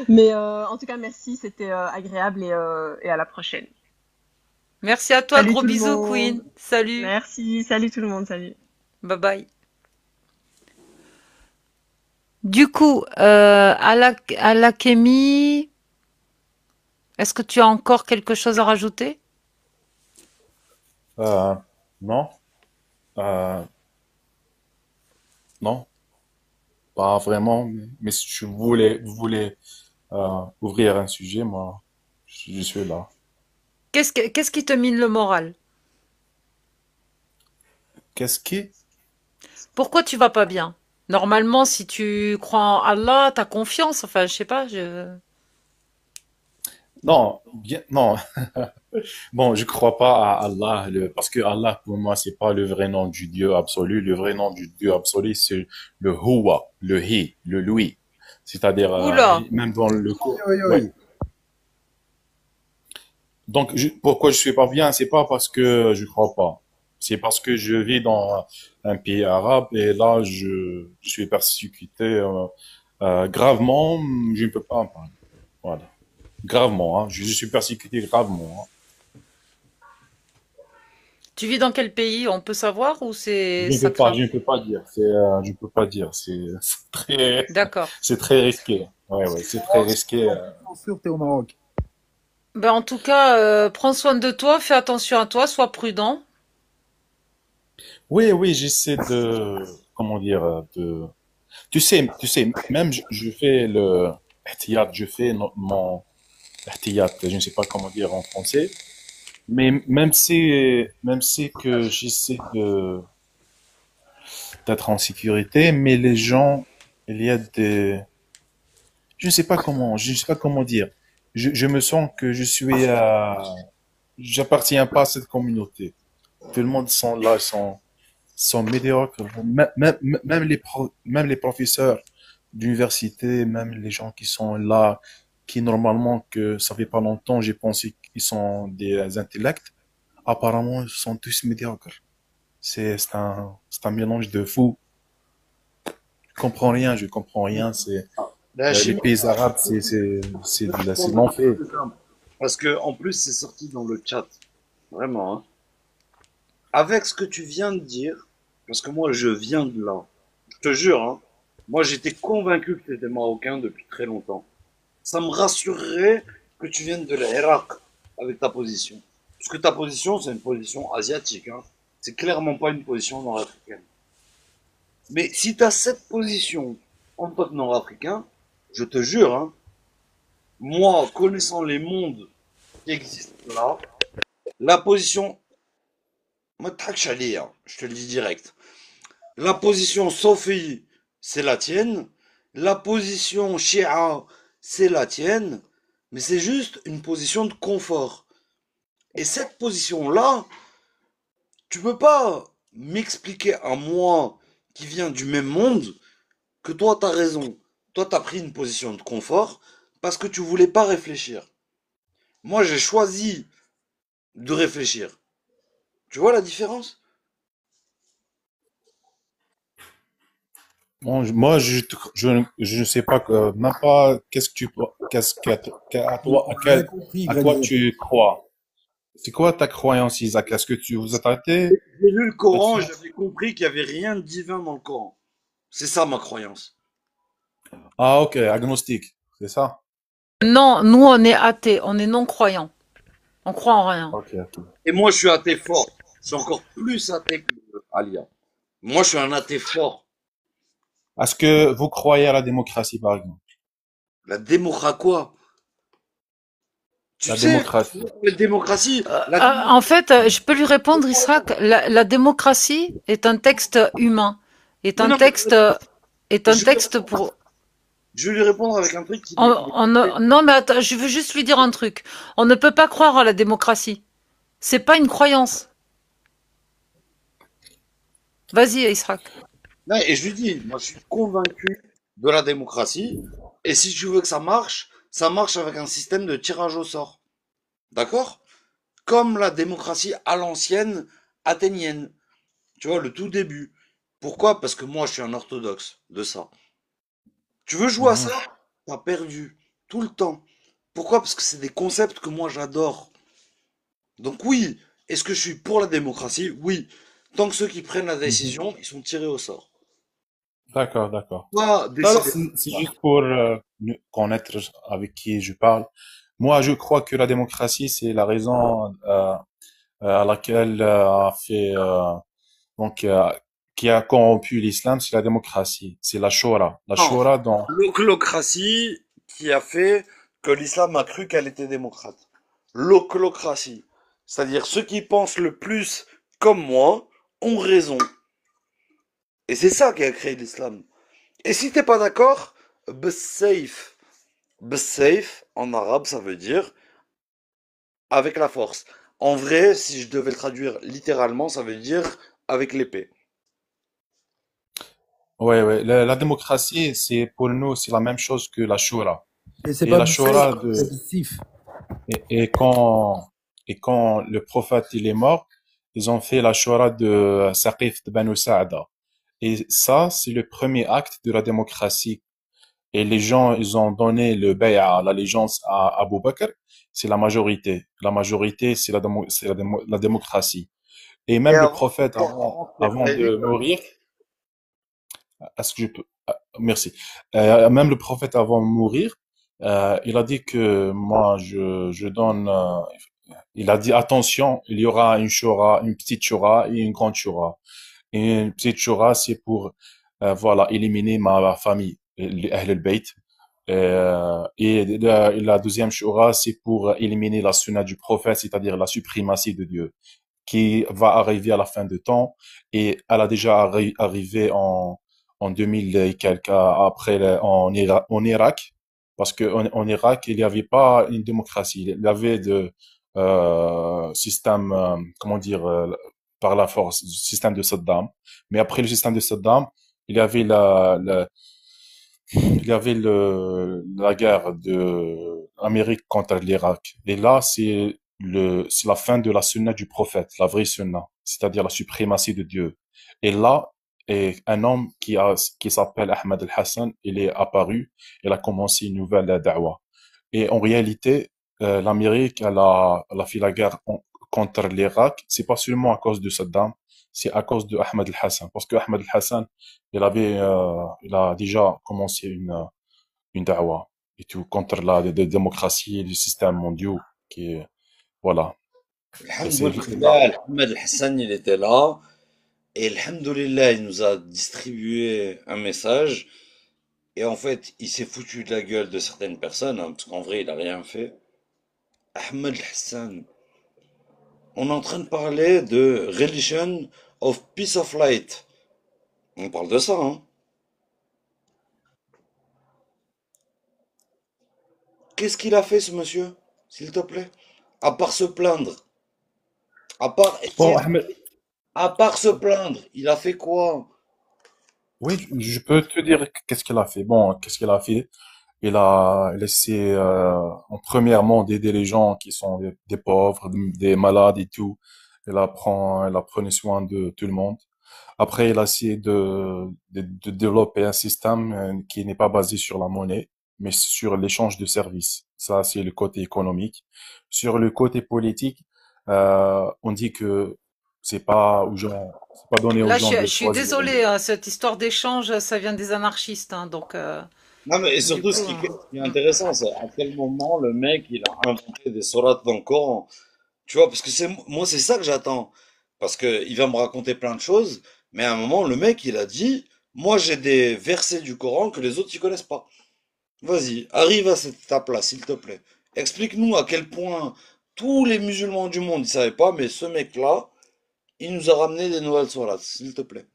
Mais en tout cas, merci, c'était agréable et à la prochaine. Merci à toi, Salut gros tout le bisous, monde. Queen. Salut. Merci, salut tout le monde, salut. Bye bye. Du coup, à la Kémy, est-ce que tu as encore quelque chose à rajouter? Euh, non, euh, non, pas vraiment. Mais si vous voulez ouvrir un sujet, moi, je suis là. Qu'est-ce qui te mine le moral? Qu'est-ce qui? Pourquoi tu vas pas bien? Normalement, si tu crois en Allah, t'as confiance. Enfin, je sais pas. Non, bien, non. Bon, je crois pas à Allah, parce que Allah, pour moi, c'est pas le vrai nom du Dieu absolu. Le vrai nom du Dieu absolu, c'est le Huwa, le He, le lui. C'est-à-dire, Oula. même dans le Oui, Coran. oui, Ouais. oui. Donc, pourquoi je suis pas bien, c'est pas parce que je crois pas. C'est parce que je vis dans un pays arabe et là, je suis persécuté gravement. Je ne peux pas en parler. Voilà. Gravement, hein. Je suis persécuté gravement. Hein. Tu vis dans quel pays? On peut savoir ou c'est Je sacral? ne peux pas dire. Je ne peux pas dire. C'est très, D'accord. c'est très risqué. Ouais, ouais, c'est très risqué. Bien sûr, t'es au Maroc. Ben, en tout cas, prends soin de toi, fais attention à toi, sois prudent. Oui, oui, j'essaie de, comment dire, tu sais, même je fais le ihtiyat, je fais mon ihtiyat, je ne sais pas comment dire en français, mais même si que j'essaie d'être en sécurité, mais les gens, il y a des, je ne sais pas comment dire. Je me sens que j'appartiens pas à cette communauté. Tout le monde sont là, sont médiocres. Même les professeurs d'université, même les gens qui sont là, qui normalement que ça fait pas longtemps, j'ai pensé qu'ils sont des intellects. Apparemment, ils sont tous médiocres. C'est un mélange de fou. comprends rien, je comprends rien. C'est La les Chine, pays arabes, c'est l'enfer. parce que en plus c'est sorti dans le chat, vraiment. Hein. Avec ce que tu viens de dire, parce que moi je viens de là, je te jure, hein, moi j'étais convaincu que tu étais marocain depuis très longtemps. Ça me rassurerait que tu viennes de l'Irak avec ta position. Parce que ta position, c'est une position asiatique. Hein. C'est clairement pas une position nord-africaine. Mais si tu as cette position en tant que nord-africain, je te jure, hein, moi, connaissant les mondes qui existent là, la position... Moi, hein, je te le dis direct. La position Sophie, c'est la tienne. La position Shia, c'est la tienne. Mais c'est juste une position de confort. Et cette position-là, tu peux pas m'expliquer à moi qui viens du même monde que toi t'as raison. Toi t'as pris une position de confort parce que tu voulais pas réfléchir. Moi j'ai choisi de réfléchir. Tu vois la différence? Bon, moi, je ne sais pas, même pas à toi, Vous avez compris, à quoi Greg. tu crois. C'est quoi ta croyance, Isaac? Est-ce que tu vous êtes athée? J'ai lu le Coran, là-dessus? j'avais compris qu'il y avait rien de divin dans le Coran. C'est ça ma croyance. Ah, ok, agnostique, c'est ça? Non, nous, on est athées, on est non-croyants. On croit en rien. Ok, ok. Et moi je suis athée fort. Je suis encore plus athée que Alia. Moi je suis un athée fort. Est-ce que vous croyez à la démocratie, par exemple? La démocratie quoi? Tu La sais, démocratie. la démocratie, En fait, je peux lui répondre, Israq, la démocratie est un texte humain, est Mais un non, mais texte, est un je, texte pour... je vais lui répondre avec un truc qui Non, mais attends, je veux juste lui dire un truc. On ne peut pas croire à la démocratie. C'est pas une croyance. Vas-y, Israq. non, et je lui dis, moi je suis convaincu de la démocratie, et si tu veux que ça marche avec un système de tirage au sort. D'accord? Comme la démocratie à l'ancienne athénienne. Tu vois, le tout début. Pourquoi? Parce que moi je suis un orthodoxe de ça. Tu veux jouer à Mhm. ça? T'as perdu. Tout le temps. Pourquoi? Parce que c'est des concepts que moi j'adore. Donc oui, est-ce que je suis pour la démocratie? Oui. Tant que ceux qui prennent la Mhm. décision, ils sont tirés au sort. D'accord, d'accord. Pas Non, non, décider. c'est juste pour connaître avec qui je parle. Moi, je crois que la démocratie, c'est la raison à laquelle a fait donc qui a corrompu l'islam, c'est la démocratie, c'est la Shura. La Non. Shura dans L'oclocratie qui a fait que l'islam a cru qu'elle était démocrate. L'oclocratie. C'est-à-dire ceux qui pensent le plus comme moi ont raison. Et c'est ça qui a créé l'islam. Et si t'es pas d'accord, safe. Safe, en arabe, ça veut dire avec la force. En vrai, si je devais le traduire littéralement, ça veut dire avec l'épée. ouais, ouais, la démocratie, c'est pour nous, c'est la même chose que la Shura. Et c'est Et pas la Bissif, Shura c'est Bissif. et, et quand et quand le prophète il est mort, ils ont fait la Shura de Saqif de Banu Sa'da. Et ça, c'est le premier acte de la démocratie. Et les gens, ils ont donné le bay'a, l'allégeance à Abu Bakr. C'est la majorité. La majorité, c'est la démocratie. Et Et même le avant, prophète, avant de mourir, est-ce que je peux, merci. Même le prophète avant de mourir, il a dit que moi, je donne, il a dit attention, il y aura une shura, une petite shura et une grande shura. Et une petite shura, c'est pour, voilà, éliminer ma famille, les Ahl al-Bayt. Et la deuxième shura, c'est pour éliminer la sunna du prophète, c'est-à-dire la suprématie de Dieu, qui va arriver à la fin de temps. Et elle a déjà arrivé en 2000 et quelques, après, en Irak. Parce que en Irak, il n'y avait pas une démocratie. Il y avait de système, comment dire, par la force, système de Saddam. Mais après le système de Saddam, il y avait la guerre de l'Amérique contre l'Irak. Et là, c'est la fin de la sunna du prophète, la vraie sunna, c'est-à-dire la suprématie de Dieu. Et là, Et un homme qui s'appelle Ahmed El-Hassan, il est apparu, il a commencé une nouvelle da'wah. Et en réalité, l'Amérique, elle a fait la guerre contre l'Irak. C'est pas seulement à cause de Saddam, c'est à cause de Ahmed El-Hassan. Parce que Ahmed El-Hassan, il a déjà commencé une da'wah et tout contre la démocratie et les systèmes mondiaux voilà. Et c'est Alhamdoulilah, Ahmed Hassan, il était là. Et Alhamdoulilah, il nous a distribué un message. Et en fait, il s'est foutu de la gueule de certaines personnes, hein, parce qu'en vrai, il a rien fait. Ahmed Hassan. On est en train de parler de Religion of Peace of Light. On parle de ça, hein. Qu'est-ce qu'il a fait, ce monsieur? S'il te plaît? À part se plaindre. À part bon, essayer Ahmed, À part se plaindre, il a fait quoi? oui, je peux te dire qu'est-ce qu'il a fait. Bon, qu'est-ce qu'il a fait? Il essaie en premièrement d'aider les gens qui sont des pauvres, des malades et tout. Il a pris soin de tout le monde. Après, il a essayé de développer un système qui n'est pas basé sur la monnaie, mais sur l'échange de services. Ça, c'est le côté économique. Sur le côté politique, on dit que c'est pas donné aux Là, gens de je suis choisir. désolée, hein, cette histoire d'échange, ça vient des anarchistes, hein, donc Non, mais du surtout, coup, ce qui est intéressant, c'est à quel moment le mec, il a inventé des sourates dans le Coran. Tu vois, parce que moi, c'est ça que j'attends. Parce que il va me raconter plein de choses, mais à un moment, le mec, il a dit, moi, j'ai des versets du Coran que les autres, ils connaissent pas. Vas-y, arrive à cette étape-là, s'il te plaît. Explique-nous à quel point tous les musulmans du monde, ils savaient pas, mais ce mec-là, il nous a ramené des nouvelles sourates, s'il te plaît.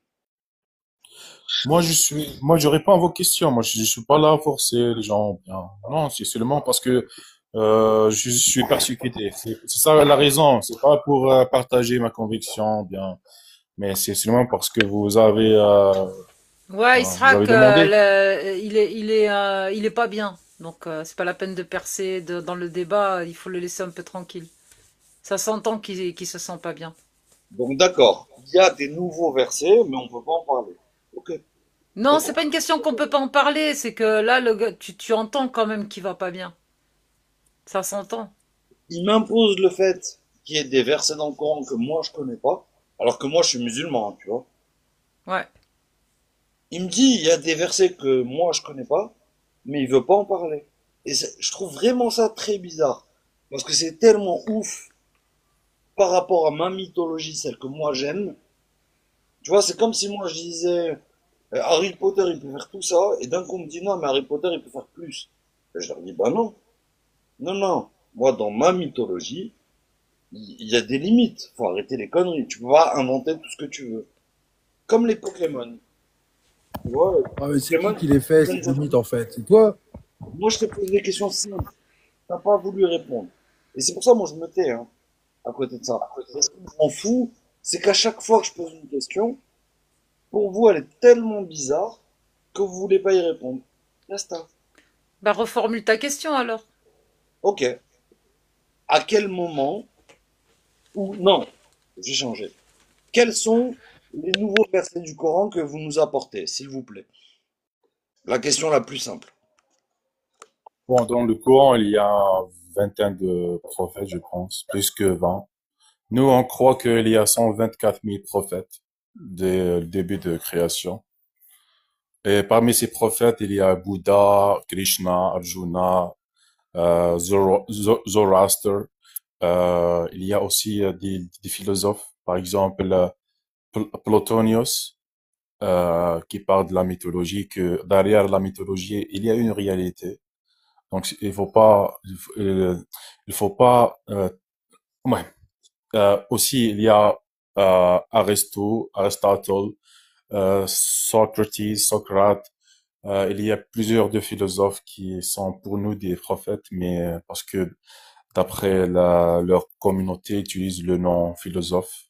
Moi, je réponds à vos questions. Moi, je suis pas là à forcer les gens. Bien. Non, c'est seulement parce que je suis persécuté. C'est ça la raison. C'est pas pour partager ma conviction, bien, mais c'est seulement parce que ouais, vous avez Israq, demandé. il est pas bien, donc c'est pas la peine de percer dans le débat, il faut le laisser un peu tranquille. Ça s'entend qu'il se sent pas bien. Donc d'accord, il y a des nouveaux versets, mais on peut pas en parler. Ok. Non, c'est pas une question qu'on peut pas en parler, c'est que là, le gars, tu entends quand même qu'il va pas bien. Ça s'entend. Il m'impose le fait qu'il y ait des versets dans le Coran que moi je connais pas, alors que moi je suis musulman, hein, tu vois. Ouais. Il me dit il y a des versets que moi je connais pas, mais il veut pas en parler. Et je trouve vraiment ça très bizarre, parce que c'est tellement ouf par rapport à ma mythologie, celle que moi j'aime. Tu vois, c'est comme si moi je disais Harry Potter il peut faire tout ça, et d'un coup on me dit non mais Harry Potter il peut faire plus. Et je leur dis bah non, non non. Moi dans ma mythologie, il y a des limites. Faut arrêter les conneries. Tu peux pas inventer tout ce que tu veux. Comme les Pokémon. Tu vois, les Ah, mais c'est Pokémon, qui les fait, ces limites, en fait? C'est toi? moi je te pose des questions simples. T'as pas voulu répondre. Et c'est pour ça moi je me tais, hein, à côté de ça. Et ce qui me rend fou, c'est qu'à chaque fois que je pose une question, pour vous elle est tellement bizarre que vous voulez pas y répondre. Basta. Bah, reformule ta question alors. Ok. À quel moment, ou non, j'ai changé. Quels sont les nouveaux versets du Coran que vous nous apportez, s'il vous plaît? La question la plus simple. Bon, dans le Coran, il y a vingtaine de prophètes, je pense, plus que 20. Nous, on croit qu'il y a 124 000 prophètes dès le début de création. Et parmi ces prophètes, il y a Bouddha, Krishna, Arjuna, Zoroaster. Il y a aussi des philosophes, par exemple Plotinus, qui parle de la mythologie, que derrière la mythologie, il y a une réalité. Donc, il faut pas, ouais. Aussi, il y a Aristote, Socrate. Il y a plusieurs de philosophes qui sont pour nous des prophètes, mais parce que d'après leur communauté utilise le nom philosophe.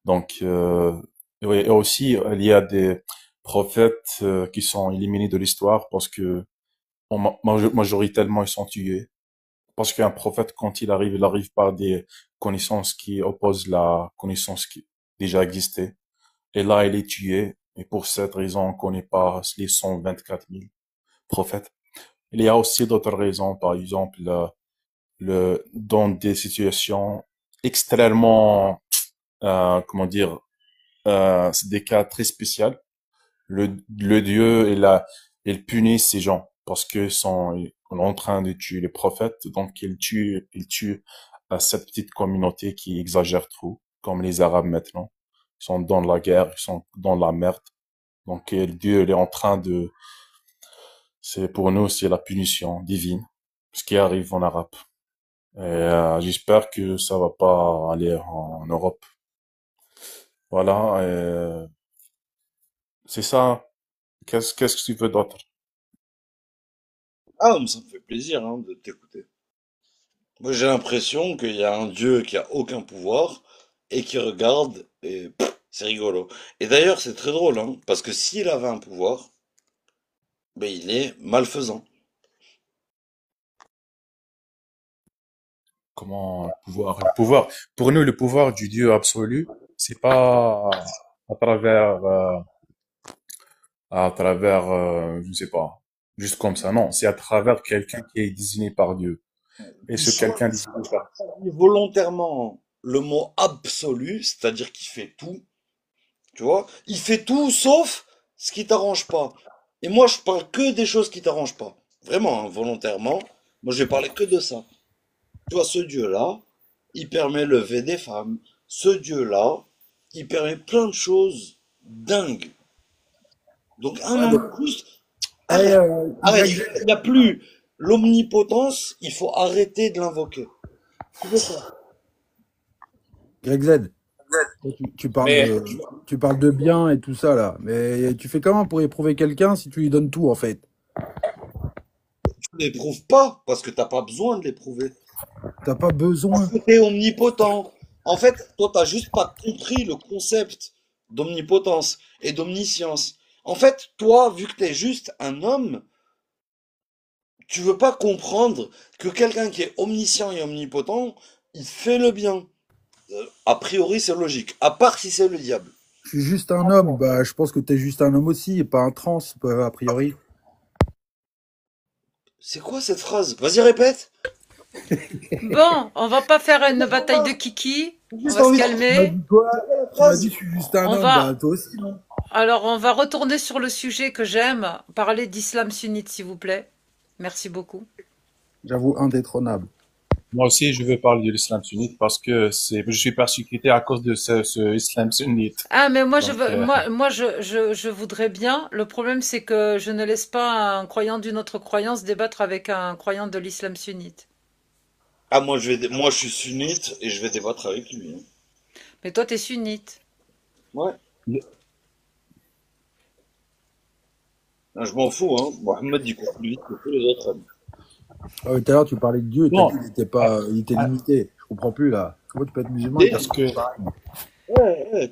Donc, oui, et aussi, il y a des prophètes qui sont éliminés de l'histoire parce que majoritairement ils sont tués. Parce qu'un prophète, quand il arrive par des connaissances qui opposent la connaissance qui déjà existait. Et là, il est tué. Et pour cette raison, on ne connaît pas les 124 000 prophètes. Il y a aussi d'autres raisons, par exemple, dans des situations extrêmement, comment dire, c'est des cas très spéciaux. Le Dieu, il punit ces gens parce qu'ils sont en train de tuer les prophètes, donc il tue cette petite communauté qui exagère trop, comme les Arabes maintenant. Ils sont dans la guerre, ils sont dans la merde. Donc Dieu, il est en train de, pour nous, c'est la punition divine, ce qui arrive en Arabe. Et j'espère que ça va pas aller en Europe. Voilà, c'est ça. Qu'est-ce que tu veux d'autre? Ah, mais ça me fait plaisir hein, de t'écouter. Moi, j'ai l'impression qu'il y a un dieu qui a aucun pouvoir et qui regarde et c'est rigolo. Et d'ailleurs, c'est très drôle, hein, parce que s'il avait un pouvoir, ben il est malfaisant. Comment le pouvoir, pour nous, le pouvoir du Dieu absolu, c'est pas à travers, je ne sais pas, juste comme ça, non, c'est à travers quelqu'un qui est désigné par Dieu. Et Il ce quelqu'un choisit désigné par volontairement le mot absolu, c'est-à-dire qu'il fait tout, tu vois. Il fait tout sauf ce qui t'arrange pas. Et moi, je parle que des choses qui t'arrangent pas. Vraiment, hein, volontairement. Moi, je vais parler que de ça. Tu vois, ce Dieu-là, il permet le lever des femmes. Ce Dieu-là, il permet plein de choses dingues. Donc, un moment, juste, Eh, arrête, arrête. Greg, Il n'y a plus l'omnipotence, il faut arrêter de l'invoquer. Tu fais ça. Greg Z, Mais, tu parles de bien et tout ça là, mais tu fais comment pour éprouver quelqu'un si tu lui donnes tout en fait? Tu l'éprouves pas, parce que t'as pas besoin de l'éprouver. T'as pas Parce besoin. que t'es omnipotent. En fait, toi, t'as juste pas compris le concept d'omnipotence et d'omniscience. En fait, toi, vu que t'es juste un homme, tu veux pas comprendre que quelqu'un qui est omniscient et omnipotent, il fait le bien. A priori, c'est logique. À part si c'est le diable. Je suis juste un homme, bah je pense que t'es juste un homme aussi et pas un trans, a priori. C'est quoi cette phrase? Vas-y, répète. Bon, on va pas faire une bataille de kiki. On Juste va se envie de Tu m'as calmer. dit quoi? la Tu m'as phrase. dit je suis juste un On homme, va, bah toi aussi non? alors on va retourner sur le sujet que j'aime. Parler d'islam sunnite, s'il vous plaît. Merci beaucoup. J'avoue indétrônable. moi aussi, je veux parler de l'islam sunnite parce que je suis persécuté à cause de ce islam sunnite. Ah, mais moi, je Donc, veux, moi, je voudrais bien. Le problème, c'est que je ne laisse pas un croyant d'une autre croyance débattre avec un croyant de l'islam sunnite. Ah, moi, je suis sunnite et je vais débattre avec lui, hein. Mais toi, t'es sunnite. Ouais. Ah, je m'en fous, hein. Mohamed, il court plus vite que tous les autres hommes. Ah oui, tout à l'heure tu parlais de Dieu et t'as non, dit il était limité. Je comprends plus là. Comment tu peux être musulman et Et, dire parce que que, c'est pareil?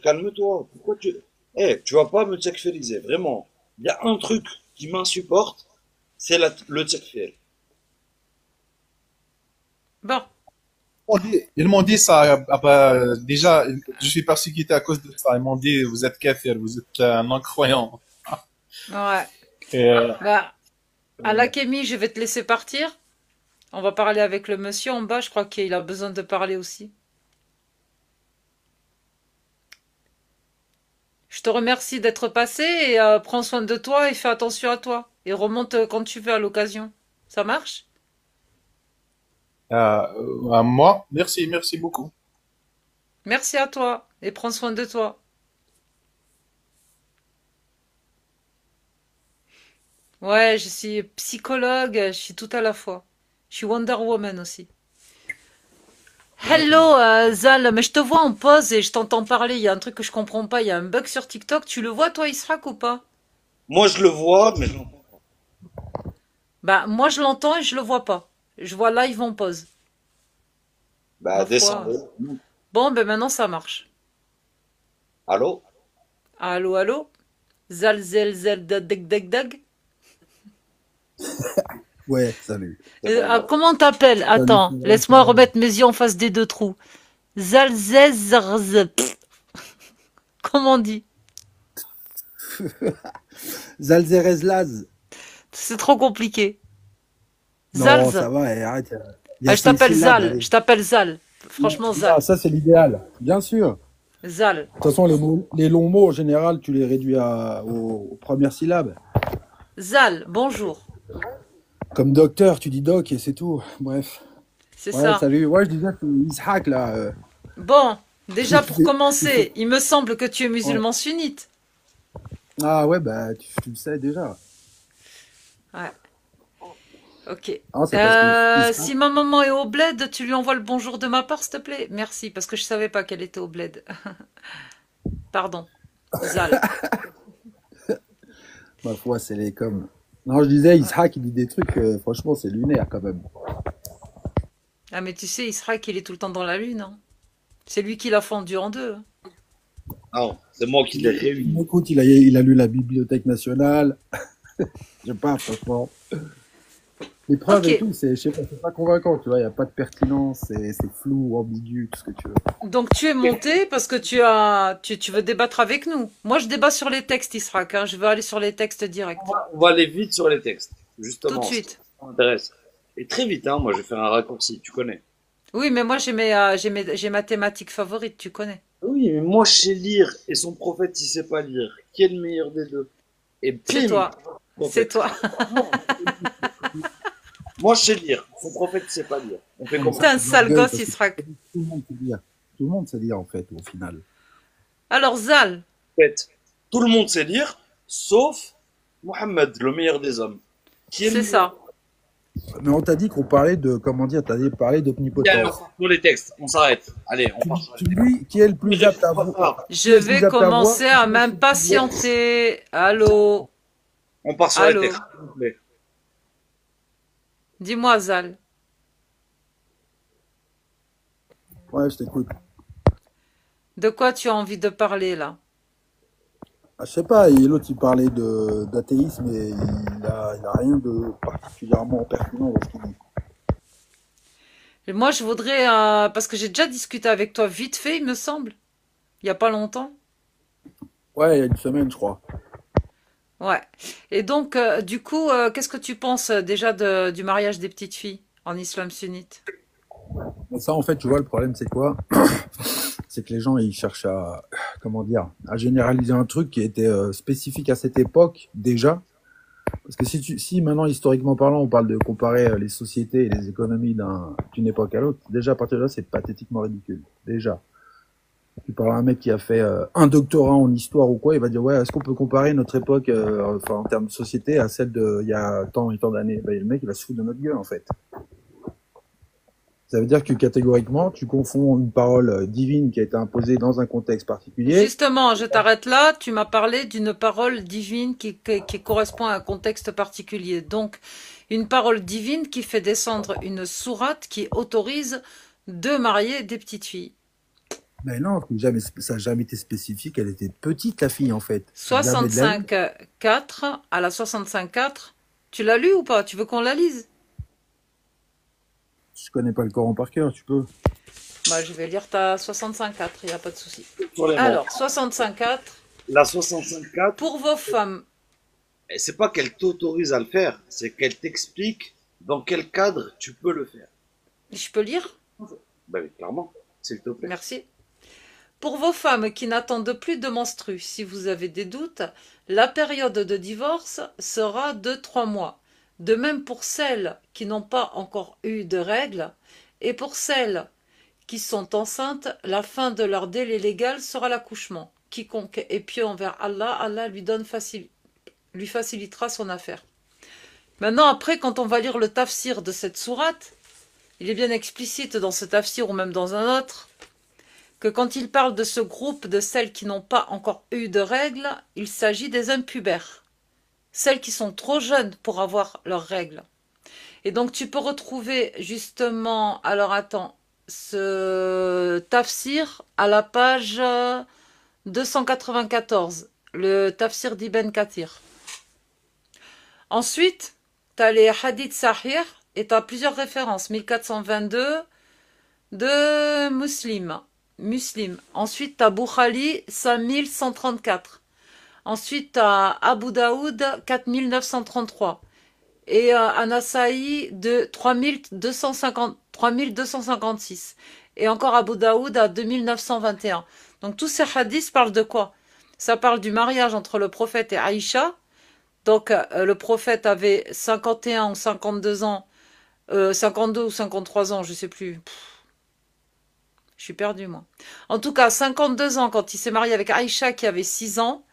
calme-toi. Pourquoi tu vas pas me tekfiriser, vraiment. Il y a un truc qui m'insupporte, c'est le tekfir. Bon, ils m'ont dit ça, bah, déjà, je suis persécuté à cause de ça. Ils m'ont dit, vous êtes kafir, vous êtes un non-croyant. ouais. Et, Bah, à l'Akemi, je vais te laisser partir. On va parler avec le monsieur en bas. Je crois qu'il a besoin de parler aussi. Je te remercie d'être passé et prends soin de toi et fais attention à toi. Et remonte quand tu veux à l'occasion. Ça marche? à moi, merci beaucoup. Merci à toi et prends soin de toi. Ouais, je suis psychologue, je suis tout à la fois. Je suis Wonder Woman aussi. Hello Zal, mais je te vois en pause et je t'entends parler. Il y a un truc que je comprends pas. Il y a un bug sur TikTok. Tu le vois toi, Israq, ou pas? Moi, je le vois, mais Bah, moi je l'entends et je le vois pas. Je vois live en pause. bah, Ma foi. descendez. Bon, ben maintenant ça marche. Allô? Allô, allô? Zal, zel, zel, dag, dag, dag, dag. Ouais, salut. C'est bon, bah. Comment t'appelles? Salut, Attends, Sylvain, laisse-moi salut. remettre mes yeux en face des deux trous. Zal, zez, zarz, pff. Comment on dit? Zalzerezlaz. C'est trop compliqué. Non, Zalz. ça va, arrête. Il y a Je t'appelle syllabes, Zal. allez. Je t'appelle Zal. Franchement, Zal. Ah, ça, c'est l'idéal. Bien sûr. Zal. De toute façon, les longs mots, en général, tu les réduis aux premières syllabes. Zal, bonjour. Comme docteur, tu dis doc et c'est tout. Bref. C'est Ouais, ça. salut. Ouais, je disais que Ishaq, là. Bon, déjà pour Ouais. commencer, il me semble que tu es musulman sunnite. Ah ouais, bah, tu le sais déjà. Ouais. Ok. Ah, c'est parce que Si ma maman est au bled, tu lui envoies le bonjour de ma part, s'il te plaît. Merci, parce que je savais pas qu'elle était au bled. Pardon. Zal. ma foi, c'est les comme. Non, je disais, Ishaq, il dit des trucs, franchement, c'est lunaire quand même. Ah, mais tu sais, Israël, il est tout le temps dans la lune. Hein. C'est lui qui l'a fendu en deux. Hein. Non, c'est moi qui l'ai réuni. Écoute, il a lu la Bibliothèque nationale. Je sais pas, franchement. Les preuves Ok. et tout, je sais pas, c'est pas convaincant, tu vois, il n'y a pas de pertinence, c'est flou, ambigu, tout ce que tu veux. Donc tu es monté parce que tu veux débattre avec nous. Moi, je débat sur les textes, Israël. Hein. Je veux aller sur les textes directs. On va aller vite sur les textes, justement. Tout de suite. Ça m'intéresse. Et très vite, hein, moi je vais faire un raccourci, tu connais. Oui, mais moi, j'ai ma thématique favorite, tu connais. Oui, mais moi je sais lire et son prophète il sait pas lire. Qui est le meilleur des deux? Et C'est bim, toi. C'est prophète. toi. Moi je sais lire, son prophète il sait pas lire. On fait comment? T'es un sale Gueule, gosse, parce que Israël. tout le monde sait lire. Tout le monde sait lire, en fait, au final. Alors, Zal, Prophète. Tout le monde sait lire, sauf Mohammed, le meilleur des hommes. Qui est le c'est meilleur? ça. Mais on t'a dit qu'on parlait de, comment dire, t'as dit parler Bien, d'omnipotence. pour les textes, on s'arrête. Allez, on part sur les Tu textes. dis, qui est le plus apte à voir? Je vais commencer à m'impatienter. Allô? On part sur Allô. les textes, s'il vous plaît. Dis-moi, Zal. Ouais, je t'écoute. De quoi tu as envie de parler, là? Ah, je sais pas, et l'autre il parlait d'athéisme et il a rien de particulièrement pertinent dans ce qu'il dit. Et moi, je voudrais... parce que j'ai déjà discuté avec toi vite fait, il me semble. Il n'y a pas longtemps. Ouais, il y a une semaine, je crois. Ouais. Et donc, du coup, qu'est-ce que tu penses déjà du mariage des petites filles en islam sunnite? Mais ça, en fait, tu vois, le problème, c'est quoi? C'est que les gens, ils cherchent à, comment dire, à généraliser un truc qui était spécifique à cette époque, déjà. Parce que si maintenant, historiquement parlant, on parle de comparer les sociétés et les économies d'une époque à l'autre, déjà, à partir de là, c'est pathétiquement ridicule. Déjà. Tu parles à un mec qui a fait un doctorat en histoire ou quoi, il va dire, ouais, est-ce qu'on peut comparer notre époque, enfin, en termes de société, à celle il y a tant et tant d'années? Ben, le mec, il va se foutre de notre gueule, en fait. Ça veut dire que catégoriquement, tu confonds une parole divine qui a été imposée dans un contexte particulier. Justement, je t'arrête là. Tu m'as parlé d'une parole divine qui correspond à un contexte particulier. Donc, une parole divine qui fait descendre une sourate qui autorise de marier des petites filles. Mais non, ça n'a jamais été spécifique. Elle était petite, la fille, en fait. Jamais de la vie. 65.4 à la 65.4. Tu l'as lu ou pas? Tu veux qu'on la lise? Je connais pas le Coran par cœur, tu peux. Bah, je vais lire ta 65.4, il n'y a pas de souci. Sur les mots. Alors, 65.4. La 65.4, Pour vos femmes. et c'est pas qu'elle t'autorise à le faire, c'est qu'elle t'explique dans quel cadre tu peux le faire. Je peux lire? Ben oui, clairement, s'il te plaît. Merci. Pour vos femmes qui n'attendent plus de menstrues, si vous avez des doutes, la période de divorce sera de 3 mois. De même pour celles qui n'ont pas encore eu de règles, et pour celles qui sont enceintes, la fin de leur délai légal sera l'accouchement. Quiconque est pieux envers Allah, Allah lui facilitera son affaire. Maintenant, après, quand on va lire le tafsir de cette sourate, il est bien explicite dans ce tafsir ou même dans un autre, que quand il parle de ce groupe de celles qui n'ont pas encore eu de règles, il s'agit des impubères. Celles qui sont trop jeunes pour avoir leurs règles. Et donc tu peux retrouver justement, alors attends, ce tafsir à la page 294, le tafsir d'Ibn Kathir. Ensuite, tu as les hadiths sahih et tu as plusieurs références, 1422 de Muslim. Ensuite, tu as Bukhari, 5134. Ensuite, tu as Abu Daoud, 4933. Et Anasaï de 3256. Et encore Abu Daoud à 2921. Donc tous ces hadiths parlent de quoi? Ça parle du mariage entre le prophète et Aïcha. Donc le prophète avait 51 ou 52 ans, 52 ou 53 ans, je sais plus. Je suis perdue moi. En tout cas, 52 ans quand il s'est marié avec Aïcha qui avait 6 ans.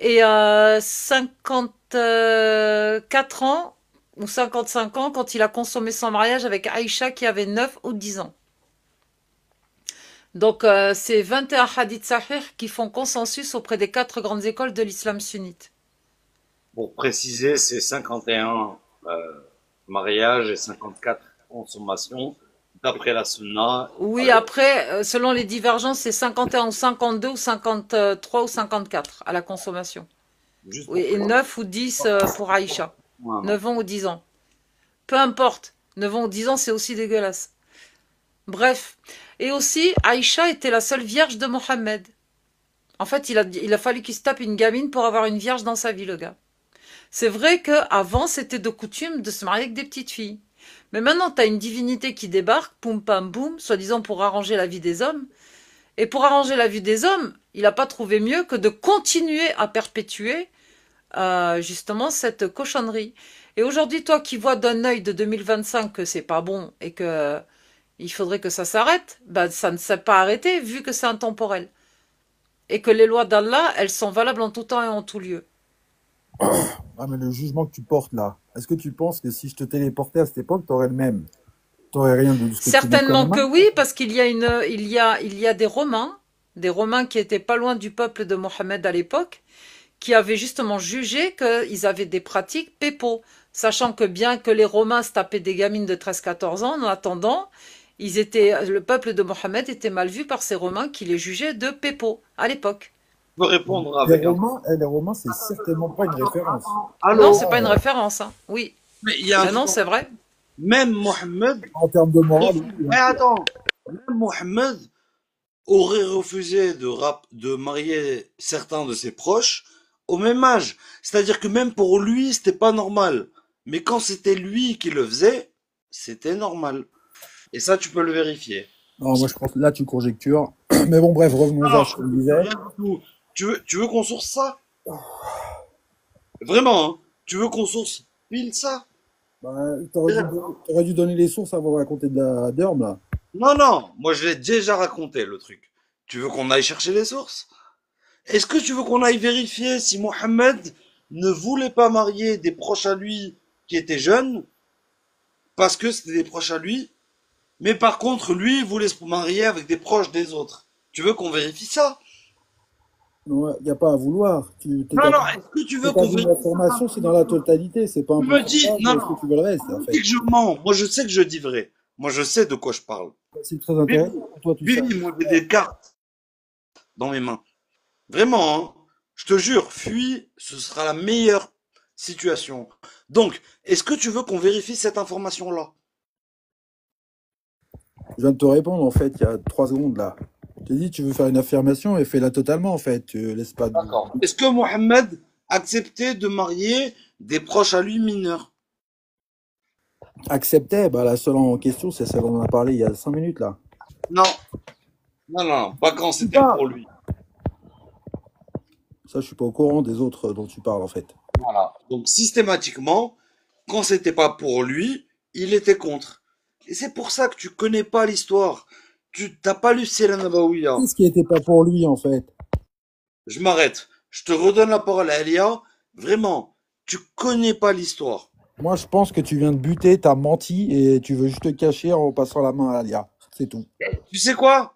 Et 54 ans ou 55 ans quand il a consommé son mariage avec Aïcha qui avait 9 ou 10 ans. Donc c'est 21 hadiths sahih qui font consensus auprès des 4 grandes écoles de l'islam sunnite. Pour préciser, c'est 51 mariages et 54 consommations d'après la sunna. Oui, après, selon les divergences, c'est 51 ou 52 ou 53 ou 54 à la consommation. Juste Oui, et 9 ou 10 pour Aïcha. Voilà. 9 ans ou 10 ans. Peu importe. 9 ans ou 10 ans, c'est aussi dégueulasse. Bref. Et aussi, Aïcha était la seule vierge de Mohammed. En fait, il a fallu qu'il se tape une gamine pour avoir une vierge dans sa vie, le gars. C'est vrai qu'avant, c'était de coutume de se marier avec des petites filles. Mais maintenant, tu as une divinité qui débarque, poum pam boum, soi-disant pour arranger la vie des hommes. Et pour arranger la vie des hommes, il n'a pas trouvé mieux que de continuer à perpétuer justement cette cochonnerie. Et aujourd'hui, toi qui vois d'un œil de 2025 que c'est pas bon et que il faudrait que ça s'arrête, ben ça ne s'est pas arrêté vu que c'est intemporel. Et que les lois d'Allah, elles sont valables en tout temps et en tout lieu. Ah, mais le jugement que tu portes là, est-ce que tu penses que si je te téléportais à cette époque, t'aurais le même? T'aurais rien de ce que tu dis Certainement comme que main? oui, parce qu'il y a des Romains qui étaient pas loin du peuple de Mohammed à l'époque, qui avaient justement jugé qu'ils avaient des pratiques pépo, sachant que bien que les Romains se tapaient des gamines de 13-14 ans, en attendant, le peuple de Mohammed était mal vu par ces Romains qui les jugeaient de pépo à l'époque. Je peux répondre avec un... Les Romains, c'est certainement pas une référence. Non, c'est pas une référence, hein. Oui. Mais il y a un non, truc- c'est vrai. Même Mohammed... En termes de morale, Mais attends, même Mohammed aurait refusé de marier certains de ses proches au même âge. C'est-à-dire que même pour lui, c'était pas normal. Mais quand c'était lui qui le faisait, c'était normal. Et ça, tu peux le vérifier. non, moi je pense là tu conjectures. Mais bon, bref, revenons à ce que je disais. Rien du tout. Tu veux qu'on source ça? Vraiment, hein? Tu veux qu'on source pile ça? Bah, t'aurais dû donner les sources avant de raconter de la derme là. Non, moi je l'ai déjà raconté le truc. Tu veux qu'on aille chercher les sources? Est-ce que tu veux qu'on aille vérifier si Mohammed ne voulait pas marier des proches à lui qui étaient jeunes, parce que c'était des proches à lui, mais par contre lui il voulait se marier avec des proches des autres? Tu veux qu'on vérifie ça? Non, y a pas à vouloir. Non, est-ce que tu veux qu'on vérifie L'information, c'est dans la totalité, c'est pas un Tu peu. me dis, Est-ce non, que tu veux le reste en tu fait? dis que je mens. Moi je sais que je dis vrai. Moi je sais de quoi je parle. C'est très intéressant pour toi tout ça. Bibi, moi j'ai des cartes dans mes mains. Vraiment, hein. Je te jure, fuis, ce sera la meilleure situation. Donc, est-ce que tu veux qu'on vérifie cette information-là? Je viens de te répondre en fait il y a 3 secondes là. Je t'ai dit tu veux faire une affirmation et fais-la totalement en fait. Tu laisses pas. D'accord. Est-ce que Mohammed acceptait de marier des proches à lui mineurs? Acceptait, bah la seule en question c'est celle dont on a parlé il y a 5 minutes là. Non. Non, pas quand c'était pour lui. Ça je suis pas au courant des autres dont tu parles en fait. Voilà. Donc systématiquement, quand c'était pas pour lui, il était contre. Et c'est pour ça que tu connais pas l'histoire. Tu t'as pas lu Sira Nabawiya. Qu'est-ce qui était pas pour lui en fait? Je m'arrête. Je te redonne la parole à Elia. Vraiment, tu connais pas l'histoire. Moi je pense que tu viens de buter, t'as menti et tu veux juste te cacher en passant la main à Alia. C'est tout. Tu sais quoi?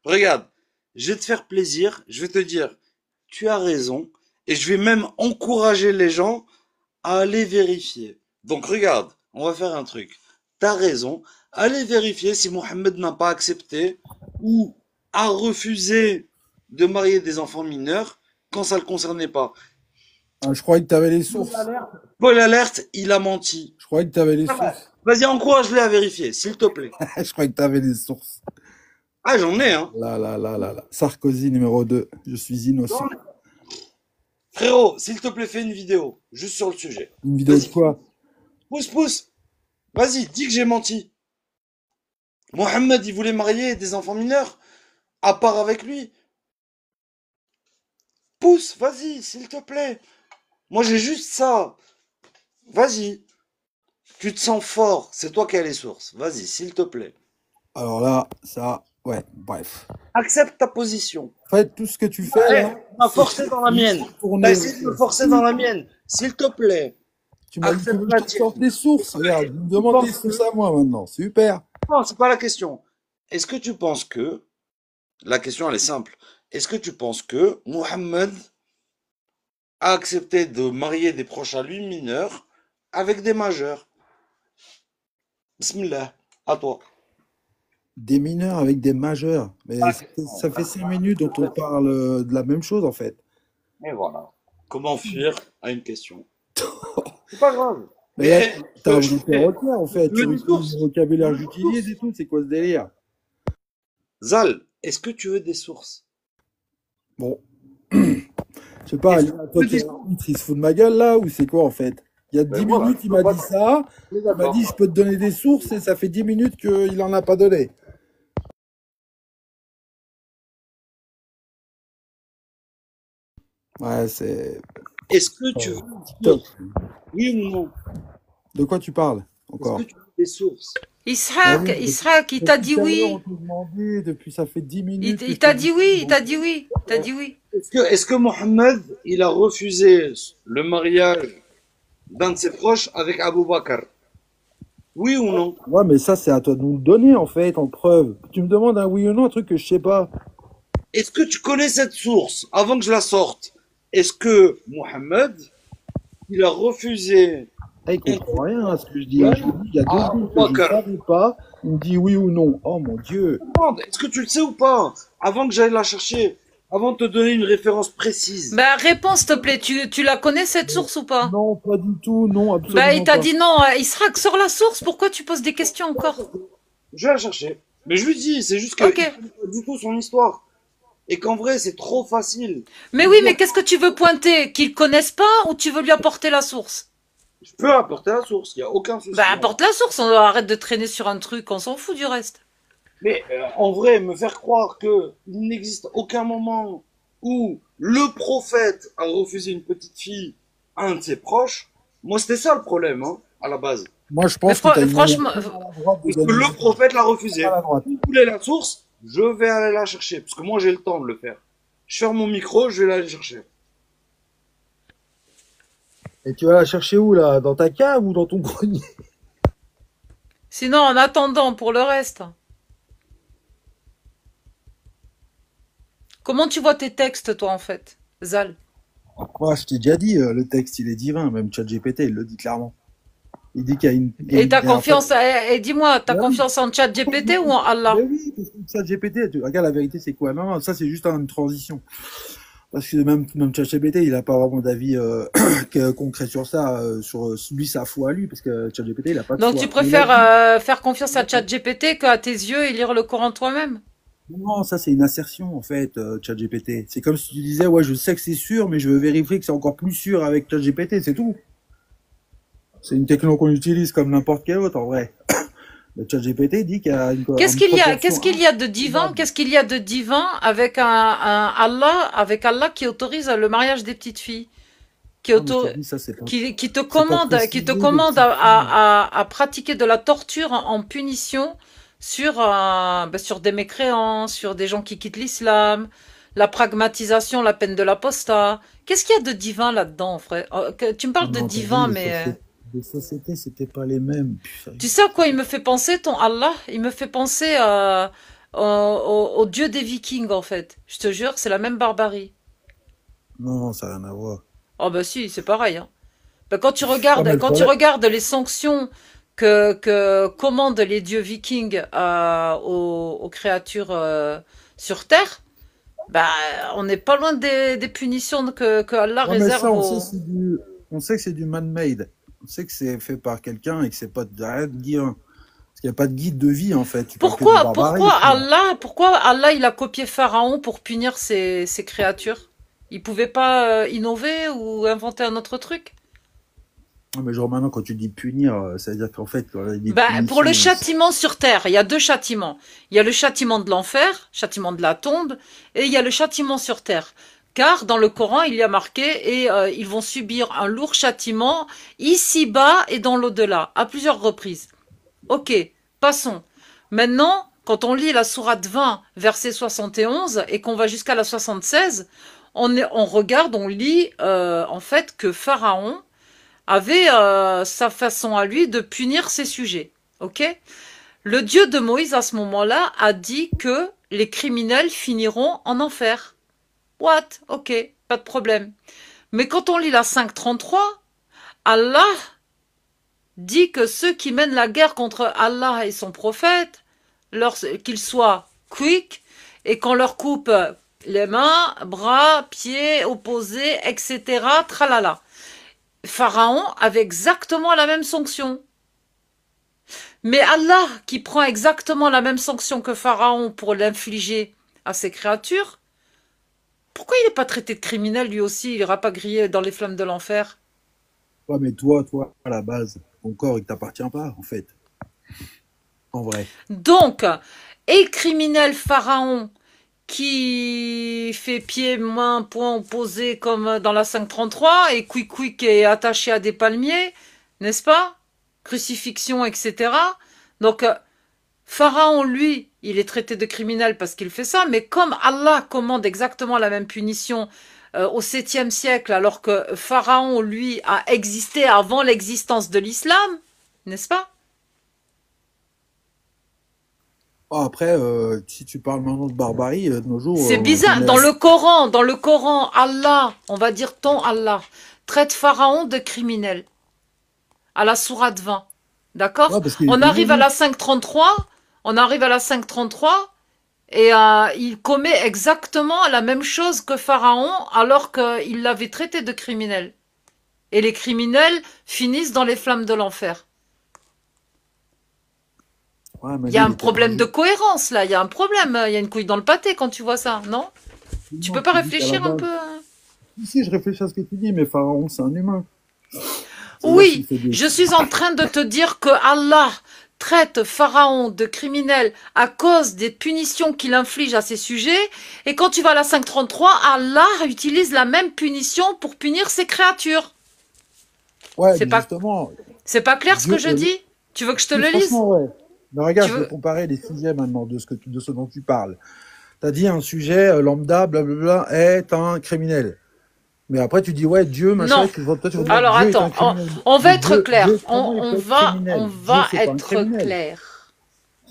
Regarde, je vais te faire plaisir. Je vais te dire, tu as raison. Et je vais même encourager les gens à aller vérifier. Donc regarde, on va faire un truc. T'as raison. Allez vérifier si Mohammed n'a pas accepté ou a refusé de marier des enfants mineurs quand ça le concernait pas. Ah, je croyais que t'avais les sources. Paul Alerte, il a menti. Je croyais que t'avais les sources. Vas-y, encourage-les à vérifier, s'il te plaît. Je croyais que t'avais les sources. Ah, j'en ai, hein. Là. Sarkozy numéro 2. Je suis innocent. Frérot, s'il te plaît, fais une vidéo, juste sur le sujet. Une vidéo de Vas-y, quoi? pousse. Vas-y, dis que j'ai menti. Mohamed, il voulait marier des enfants mineurs, à part avec lui. Pousse, vas-y, s'il te plaît. Moi, j'ai juste ça. Vas-y. Tu te sens fort, c'est toi qui as les sources. Vas-y, s'il te plaît. Alors là, ça, ouais, bref. Accepte ta position. En fait, tout ce que tu fais Ouais, là, tu m'as c'est forcé dans la mienne. tourner. T'as essayé de me forcer dans la mienne. S'il te plaît. Tu m'as dit que Accepte je la te tienne. sorte des sources. Regarde, tu me Tu demandes des penses sources que... à moi maintenant. Super. Non, c'est pas la question. Est-ce que tu penses que... La question, elle est simple. Est-ce que tu penses que Mohamed a accepté de marier des proches à lui mineurs avec des majeurs? Bismillah, à toi. Des mineurs avec des majeurs. Mais ça fait 5 minutes dont on parle de la même chose en fait. Et voilà. Comment fuir à une question? C'est pas grave. Mais là, Mais t'as un je interrogateur en fait. veux Tu des utilises sources. le vocabulaire que j'utilise et tout. C'est quoi ce délire? Zal, est-ce que tu veux des sources? Bon, je sais pas, Est-ce que toi tu veux qui des es sources? il se fout de ma gueule là ou c'est quoi en fait? Il y a 10 Ben voilà, minutes, il m'a dit ça. on est Il m'a d'accord. dit je peux te donner des sources et ça fait 10 minutes qu'il en a pas donné. Ouais, c'est Est-ce que tu veux top. dire oui ou non? De quoi tu parles Est-ce encore? que tu veux des sources? Ah Ishaq, oui, Ishaq, il t'a dit depuis tout à l'heure, on oui. te demandait, depuis ça fait 10 minutes que Il je te t'a dis dit oui, il non. t'a dit oui. Il t'a dit oui. Est-ce que Mohamed, il a refusé le mariage d'un de ses proches avec Abou Bakr? Oui ou non? Ouais, mais ça, c'est à toi de nous le donner, en fait, en preuve. Tu me demandes un oui ou non, un truc que je sais pas. Est-ce que tu connais cette source avant que je la sorte? Est-ce que Mohamed, il a refusé Ah, il comprend rien à ce que je dis. Hein. Je lui dis, il y a 2 à Abou jours que je ne Bakr? savais pas. Il me dit oui ou non. Oh mon Dieu. Est-ce que tu le sais ou pas? Avant que j'aille la chercher, avant de te donner une référence précise. Bah, réponds, s'il te plaît. Tu la connais, cette source ou pas? Non, pas du tout. Non, Bah, il absolument t'a pas. dit non. Ishaq, sors la source. Pourquoi tu poses des questions encore? Je vais la chercher. Mais je lui dis, c'est juste que Ok. il connaît pas du tout son histoire. Et qu'en vrai, c'est trop facile. Mais oui, mais qu'est-ce que tu veux pointer? Qu'ils connaissent pas ou tu veux lui apporter la source? Je peux apporter la source, il n'y a aucun souci. Bah, apporte la source. On arrête de traîner sur un truc. On s'en fout du reste. Mais en vrai, me faire croire que il n'existe aucun moment où le prophète a refusé une petite fille à un de ses proches, moi c'était ça le problème, hein, à la base. Moi, je Mais pense que tu as une manière franchement, très maladroite de Parce que donner le prophète l'a refusé. maladroite. Si vous voulez la source, je vais aller la chercher, parce que moi j'ai le temps de le faire. Je ferme mon micro, je vais aller chercher. Et tu vas la chercher où, là? Dans ta cave ou dans ton grenier? sinon, en attendant, pour le reste. Comment tu vois tes textes, toi, en fait, Zal? Moi, je t'ai déjà dit, le texte, il est divin. Même ChatGPT, il le dit clairement. Il dit qu'il y a une... Et t'as il y a en fait... confiance, et dis-moi, t'as Ah oui. confiance en ChatGPT ou en Allah? Mais oui, parce que ChatGPT, regarde, la vérité, c'est quoi? Non, non, ça, c'est juste une transition. Parce que même ChatGPT, il a pas vraiment d'avis concret sur ça, sur lui, sa foi à lui, parce que ChatGPT, il a pas de Donc foi. tu Mais préfères là, faire confiance à ChatGPT qu'à tes yeux et lire le Coran toi-même? non, ça, c'est une assertion, en fait, ChatGPT. C'est comme si tu disais, ouais, je sais que c'est sûr, mais je veux vérifier que c'est encore plus sûr avec ChatGPT, c'est tout. C'est une techno qu'on utilise comme n'importe quelle autre, en vrai. Le ChatGPT dit qu'il y a une Qu'est-ce proportion qu'il y a de divin? incroyable. Qu'est-ce qu'il y a de divin avec avec Allah qui autorise le mariage des petites filles, qui Non, mais je auto, te dis, ça, c'est pas qui te c'est pas commande, précisé, les petites à pratiquer de la torture en punition sur, sur des mécréants, sur des gens qui quittent l'islam, la pragmatisation, la peine de l'apostat. Qu'est-ce qu'il y a de divin là-dedans, frère? Tu me parles de Non, t'as divin, vu, mais les sociétés, c'était pas les mêmes. Putain. tu sais à quoi il me fait penser, ton Allah? Il me fait penser au dieu des Vikings, en fait. Je te jure, c'est la même barbarie. Non, ça n'a rien à voir. Oh bah si, c'est pareil, hein. Bah, quand tu Ah, mais regardes, le quand tu problème, regardes les sanctions que commandent les dieux vikings aux créatures sur Terre, bah on n'est pas loin des punitions que Allah ouais, mais réserve ça, aux... on sait que c'est du man-made. On sait que c'est fait par quelqu'un et que c'est pas rien de guide. Parce qu'il n'y a pas de guide de vie, en fait. Tu parles que de barbarie. Pourquoi Allah il a copié Pharaon pour punir ses créatures? Ils pouvaient pas innover ou inventer un autre truc? Non, mais genre maintenant, quand tu dis punir, ça veut dire qu'en fait, quand il y a des Bah, pour le punitions, châtiment sur terre, il y a deux châtiments. Il y a le châtiment de l'enfer, châtiment de la tombe, et il y a le châtiment sur terre. Car dans le Coran, il y a marqué, et ils vont subir un lourd châtiment ici-bas et dans l'au-delà, à plusieurs reprises. Ok, passons. Maintenant, quand on lit la sourate 20, verset 71, et qu'on va jusqu'à la 76, on regarde, on lit en fait que Pharaon avait sa façon à lui de punir ses sujets. Ok? Le Dieu de Moïse à ce moment-là a dit que les criminels finiront en enfer. What? Ok, pas de problème. Mais quand on lit la 5.33, Allah dit que ceux qui mènent la guerre contre Allah et son prophète, qu'ils soient quick et qu'on leur coupe les mains, bras, pieds, opposés, etc. Tralala. Pharaon avait exactement la même sanction. Mais Allah, qui prend exactement la même sanction que Pharaon pour l'infliger à ses créatures, pourquoi il n'est pas traité de criminel lui aussi? Il n'ira pas griller dans les flammes de l'enfer. ouais, mais toi, à la base, ton corps, il t'appartient pas, en fait. En vrai. Donc, et criminel Pharaon qui fait pieds, mains, poings opposés comme dans la 533 et quick est attaché à des palmiers, n'est-ce pas? Crucifixion, etc. Donc, Pharaon, lui, il est traité de criminel parce qu'il fait ça, mais comme Allah commande exactement la même punition au 7e siècle, alors que Pharaon, lui, a existé avant l'existence de l'islam, n'est-ce pas? Après, si tu parles maintenant de barbarie, de nos jours, C'est bizarre. Dans le Coran, Allah, on va dire ton Allah, traite Pharaon de criminel. À la sourate 20. D'accord? ouais, parce qu'il est On arrive à criminel. la 533, et il commet exactement la même chose que Pharaon, alors qu'il l'avait traité de criminel. Et les criminels finissent dans les flammes de l'enfer. Ouais, mais Il y a lui, un il était problème de rangé. cohérence, là. Il y a un problème. Il y a une couille dans le pâté quand tu vois ça, non? Tu Non, peux pas tu dis qu'à la réfléchir un base, peu, hein? si, je réfléchis à ce que tu dis, mais Pharaon, c'est un humain. C'est-à-dire qu'il Oui, fait des... je suis en train de te dire que Allah traite Pharaon de criminel à cause des punitions qu'il inflige à ses sujets, et quand tu vas à la 533, Allah utilise la même punition pour punir ses créatures. Ouais, C'est mais pas, justement, c'est pas clair ce que Dieu, je dis? Tu veux que je te oui, le lise? franchement, ouais. Mais regarde, Tu je vais veux? comparer les sujets maintenant de ce dont tu parles. T'as dit un sujet lambda, blablabla, est un criminel. Mais après, tu dis, ouais, Dieu, machin, Non. toi, tu vas dire, Alors Dieu est un attends, criminel. on va Mais être clair. Dieu, comment il peut être On criminel? Dieu, va c'est pas un être criminel. clair.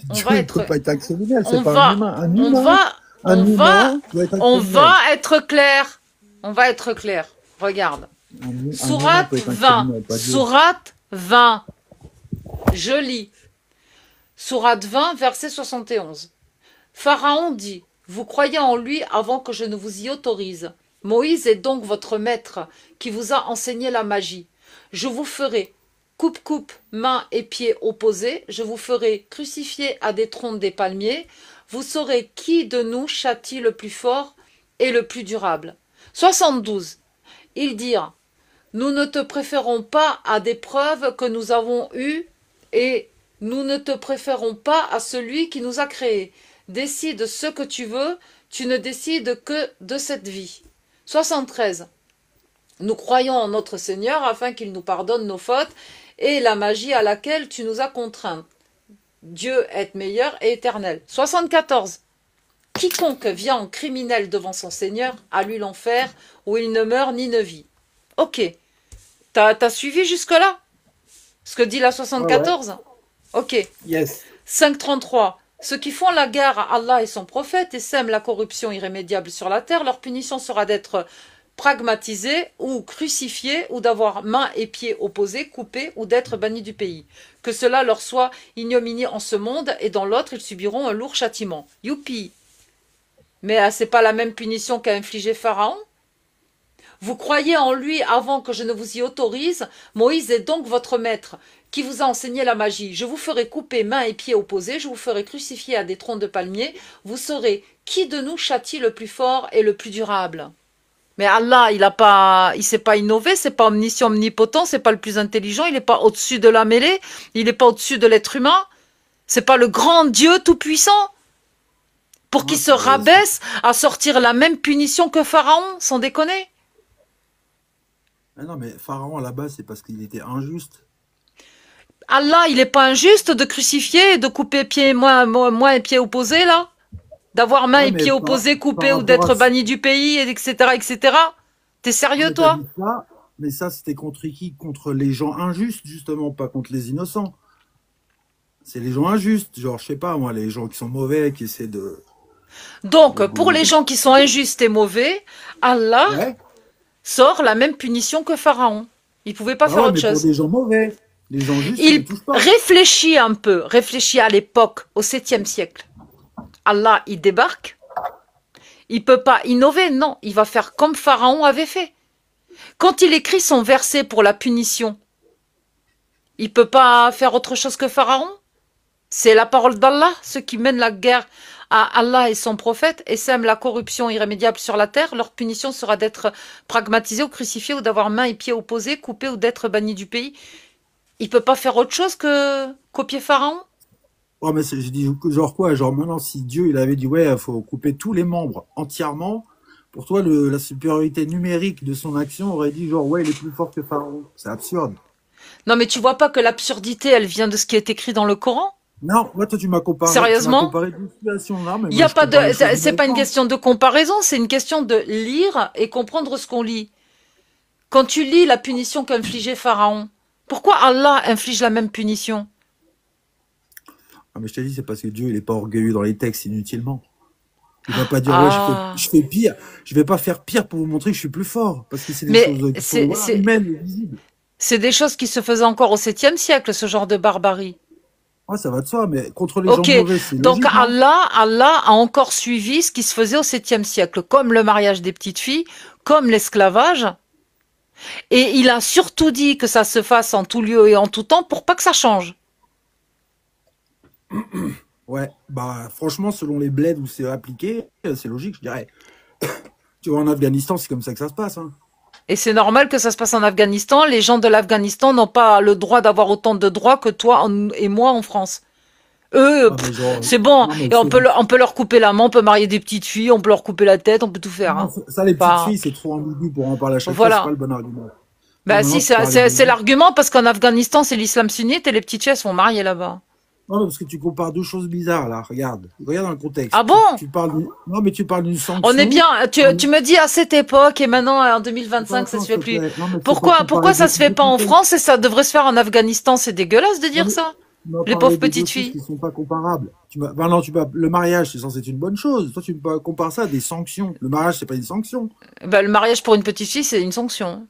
On Dieu, va il peut être, pas être un criminel, on c'est pas un va, humain. Un on humain, va, un on va, humain doit être un on criminel. va être clair. On va être clair. Regarde. Un humain Sourate peut être un 20. criminel, pas Dieu. Sourate 20. Je lis. Sourate 20, verset 71. Pharaon dit, vous croyez en lui avant que je ne vous y autorise. Moïse est donc votre maître qui vous a enseigné la magie. Je vous ferai coupe-coupe, mains et pieds opposés. Je vous ferai crucifier à des troncs des palmiers. Vous saurez qui de nous châtie le plus fort et le plus durable. 72. Ils dirent, nous ne te préférons pas à des preuves que nous avons eues et nous ne te préférons pas à celui qui nous a créés. Décide ce que tu veux, tu ne décides que de cette vie. 73. Nous croyons en notre Seigneur afin qu'il nous pardonne nos fautes et la magie à laquelle tu nous as contraints. Dieu est meilleur et éternel. 74. Quiconque vient en criminel devant son Seigneur a lui l'enfer où il ne meurt ni ne vit. Ok. T'as suivi jusque-là? Ce que dit la Ouais, ouais. 74? Ok. Yes. 5.33. Ceux qui font la guerre à Allah et son prophète et sèment la corruption irrémédiable sur la terre, leur punition sera d'être pragmatisés ou crucifiés ou d'avoir mains et pieds opposés, coupés ou d'être bannis du pays. Que cela leur soit ignominie en ce monde et dans l'autre ils subiront un lourd châtiment. Youpi! Mais c'est pas la même punition qu'a infligé Pharaon? Vous croyez en lui avant que je ne vous y autorise. Moïse est donc votre maître, qui vous a enseigné la magie. Je vous ferai couper mains et pieds opposés, je vous ferai crucifier à des troncs de palmiers. Vous saurez qui de nous châtie le plus fort et le plus durable. Mais Allah, il s'est pas innové, c'est pas omniscient, omnipotent, c'est pas le plus intelligent, il est pas au-dessus de la mêlée, il est pas au-dessus de l'être humain. C'est pas le grand Dieu tout-puissant pour qu'il se rabaisse à sortir la même punition que Pharaon, sans déconner. Ah non, mais Pharaon, à la base, c'est parce qu'il était injuste. Allah, il est pas injuste de crucifier et de couper pied, moi et pied opposés, là? D'avoir main Ouais, et mais pied par, opposés par coupés ou rapport d'être à... banni du pays, etc., etc. T'es Non, sérieux, mais t'as toi? dit ça, mais ça, c'était contre qui? Contre les gens injustes, justement, pas contre les innocents. C'est les gens injustes, genre, je sais pas, moi, les gens qui sont mauvais, qui essaient Donc, de pour les gouverner. gens qui sont injustes et mauvais, Allah Ouais, sort la même punition que Pharaon. Il pouvait pas bah faire ouais, autre mais pour chose. des gens mauvais. Les gens justes, ils les Il touchent pas. réfléchit un peu, réfléchit à l'époque, au 7e siècle. Allah, il débarque. Il peut pas innover, non. Il va faire comme Pharaon avait fait. Quand il écrit son verset pour la punition, il peut pas faire autre chose que Pharaon. C'est la parole d'Allah. Ceux qui mènent la guerre à Allah et son prophète et sèment la corruption irrémédiable sur la terre, leur punition sera d'être pragmatisés ou crucifiés ou d'avoir main et pieds opposés, coupés ou d'être bannis du pays. Il peut pas faire autre chose que copier Pharaon. Oh, mais je dis, genre quoi? Genre, maintenant, si Dieu, il avait dit, ouais, il faut couper tous les membres entièrement, pour toi, la supériorité numérique de son action aurait dit, genre, ouais, il est plus fort que Pharaon. C'est absurde. Non, mais tu vois pas que l'absurdité, elle vient de ce qui est écrit dans le Coran? Non, moi, toi, tu m'as Sérieusement? comparé deux situations là, mais Il y moi, a je pas compare les de, choses c'est pas une numériquement. question de comparaison, c'est une question de lire et comprendre ce qu'on lit. Quand tu lis la punition qu'infligeait Pharaon, pourquoi Allah inflige la même punition? Ah, mais je t'ai dit, c'est parce que Dieu, il est pas orgueilleux dans les textes inutilement. Il va pas dire, ouais, Ah, je fais pire. Je vais pas faire pire pour vous montrer que je suis plus fort. Parce que c'est des mais choses qui sont, voilà, humaines et visibles. c'est des choses qui se faisaient encore au 7e siècle, ce genre de barbarie. Ouais, ça va de soi, mais contre les gens Ok, mauvais, c'est donc logique, non? Allah a encore suivi ce qui se faisait au 7e siècle, comme le mariage des petites filles, comme l'esclavage, et il a surtout dit que ça se fasse en tout lieu et en tout temps pour pas que ça change. Ouais, bah, franchement, selon les bleds où c'est appliqué, c'est logique, je dirais. Tu vois, en Afghanistan, c'est comme ça que ça se passe, hein. Et c'est normal que ça se passe en Afghanistan. Les gens de l'Afghanistan n'ont pas le droit d'avoir autant de droits que toi et moi en France. Eux, Ah, mais genre, c'est bon. non, mais Et on peut leur couper la main, on peut marier des petites filles, on peut leur couper la tête, on peut tout faire. non, Hein. ça, les petites Pas... filles, c'est trop ambigu pour en parler à chaque fois, c'est Voilà. pas le bon argument. Là, Bah maintenant, si, tu parlais c'est de... l'argument parce qu'en Afghanistan, c'est l'islam sunnite et les petites filles, elles sont mariées là-bas. Non, parce que tu compares deux choses bizarres, là. Regarde dans le contexte. Ah bon? Tu parles non, mais tu parles d'une sanction. On est bien. Tu me dis à cette époque et maintenant en 2025, ça se fait plus. Non, mais Pourquoi ça se fait pas en France et ça devrait se faire en Afghanistan? C'est dégueulasse de dire ça. Les pauvres petites filles. Qui sont pas comparables. Le mariage, c'est censé être une bonne chose. Toi, tu compares ça à des sanctions. Le mariage, c'est pas une sanction. Bah, le mariage pour une petite fille, c'est une sanction.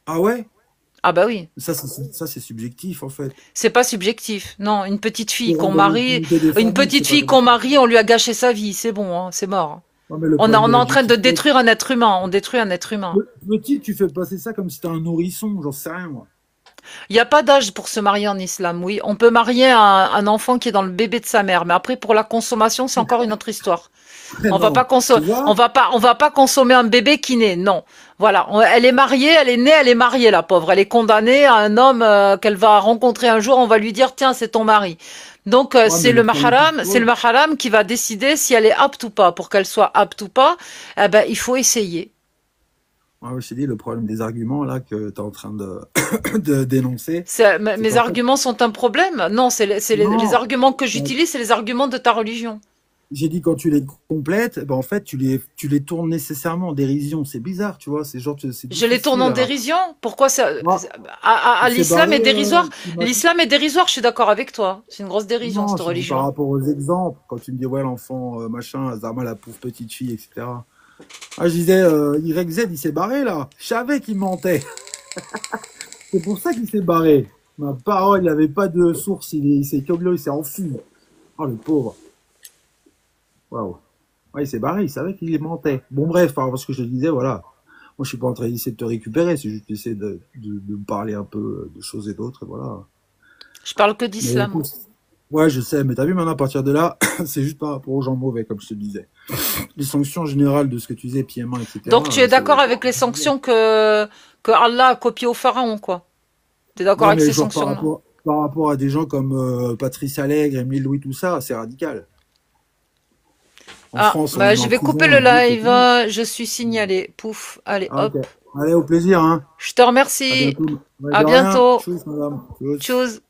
Ah ouais? Ah bah oui. Ça, c'est subjectif, en fait. C'est pas subjectif. Non, une petite fille Pour qu'on rendre marie, l'utilité des une familles, petite c'est pas fille comme qu'on ça. marie, on lui a gâché sa vie. C'est bon, hein, c'est mort. Non, mais le On est problème de en train de l'objectivité, détruire un être humain. On détruit un être humain. petit, tu fais passer ça comme si c'était un nourrisson, j'en sais rien, moi. Il n'y a pas d'âge pour se marier en islam, oui. On peut marier un enfant qui est dans le bébé de sa mère, mais après pour la consommation, c'est encore une autre histoire. Mais On va non, pas tu consommer, vois? on va pas consommer un bébé qui naît, non. Voilà, elle est mariée, elle est née, elle est mariée, la pauvre. Elle est condamnée à un homme qu'elle va rencontrer un jour. On va lui dire, tiens, c'est ton mari. Donc Ouais, c'est mais le le problème, maharam, c'est le maharam qui va décider si elle est apte ou pas. Pour qu'elle soit apte ou pas, eh ben il faut essayer. ouais, je t'ai dit, le problème des arguments, là, que tu es en train de, de dénoncer, Mes c'est qu'en fait, arguments sont un problème? Non, les non, arguments que euh, j'utilise, c'est les arguments de ta religion. j'ai dit quand tu les complètes, ben en fait, tu les tournes nécessairement en dérision. C'est bizarre, tu vois, c'est genre, c'est Je les tourne difficile en à, dérision? Pourquoi ça, moi, il s'est l'islam est barré, dérisoire? il m'a- L'islam est dérisoire, je suis d'accord avec toi. C'est une grosse dérision, non, cette je te dis par religion. rapport aux exemples, quand tu me dis, ouais, l'enfant, machin, Zama, la pauvre petite fille, etc. Ah, je disais, YZ, il s'est barré, là. Je savais qu'il mentait. C'est pour ça qu'il s'est barré. Ma parole, il n'avait pas de source, il s'est il s'est enfui. Oh, le pauvre. Waouh. Ouais, il s'est barré, il savait qu'il mentait. Bon, bref, par rapport à ce que je te disais, voilà. Moi, je suis pas en train d'essayer de te récupérer, c'est juste d'essayer de me parler un peu de choses et d'autres, et voilà. Je parle que Mais d'islam. écoute, Ouais, je sais, mais t'as vu maintenant, à partir de là, c'est juste par rapport aux gens mauvais, comme je te disais. Les sanctions générales de ce que tu disais, PMA, Donc tu etc., es d'accord avec les sanctions que Allah a copiées au pharaon, quoi. Tu es d'accord non, avec mais ces genre sanctions-là? par rapport à des gens comme Patrice Allègre, Émile Louis, tout ça, c'est radical. En Ah, France, on bah les met je en vais couper prison, le on bute et live, tout. hein. Je suis signalé. Pouf, allez, Ah, ok. hop. Allez, au plaisir, hein. Je te À remercie. bientôt. Ouais, À de rien. bientôt. Tchuss, madame. Tchuss. Tchuss.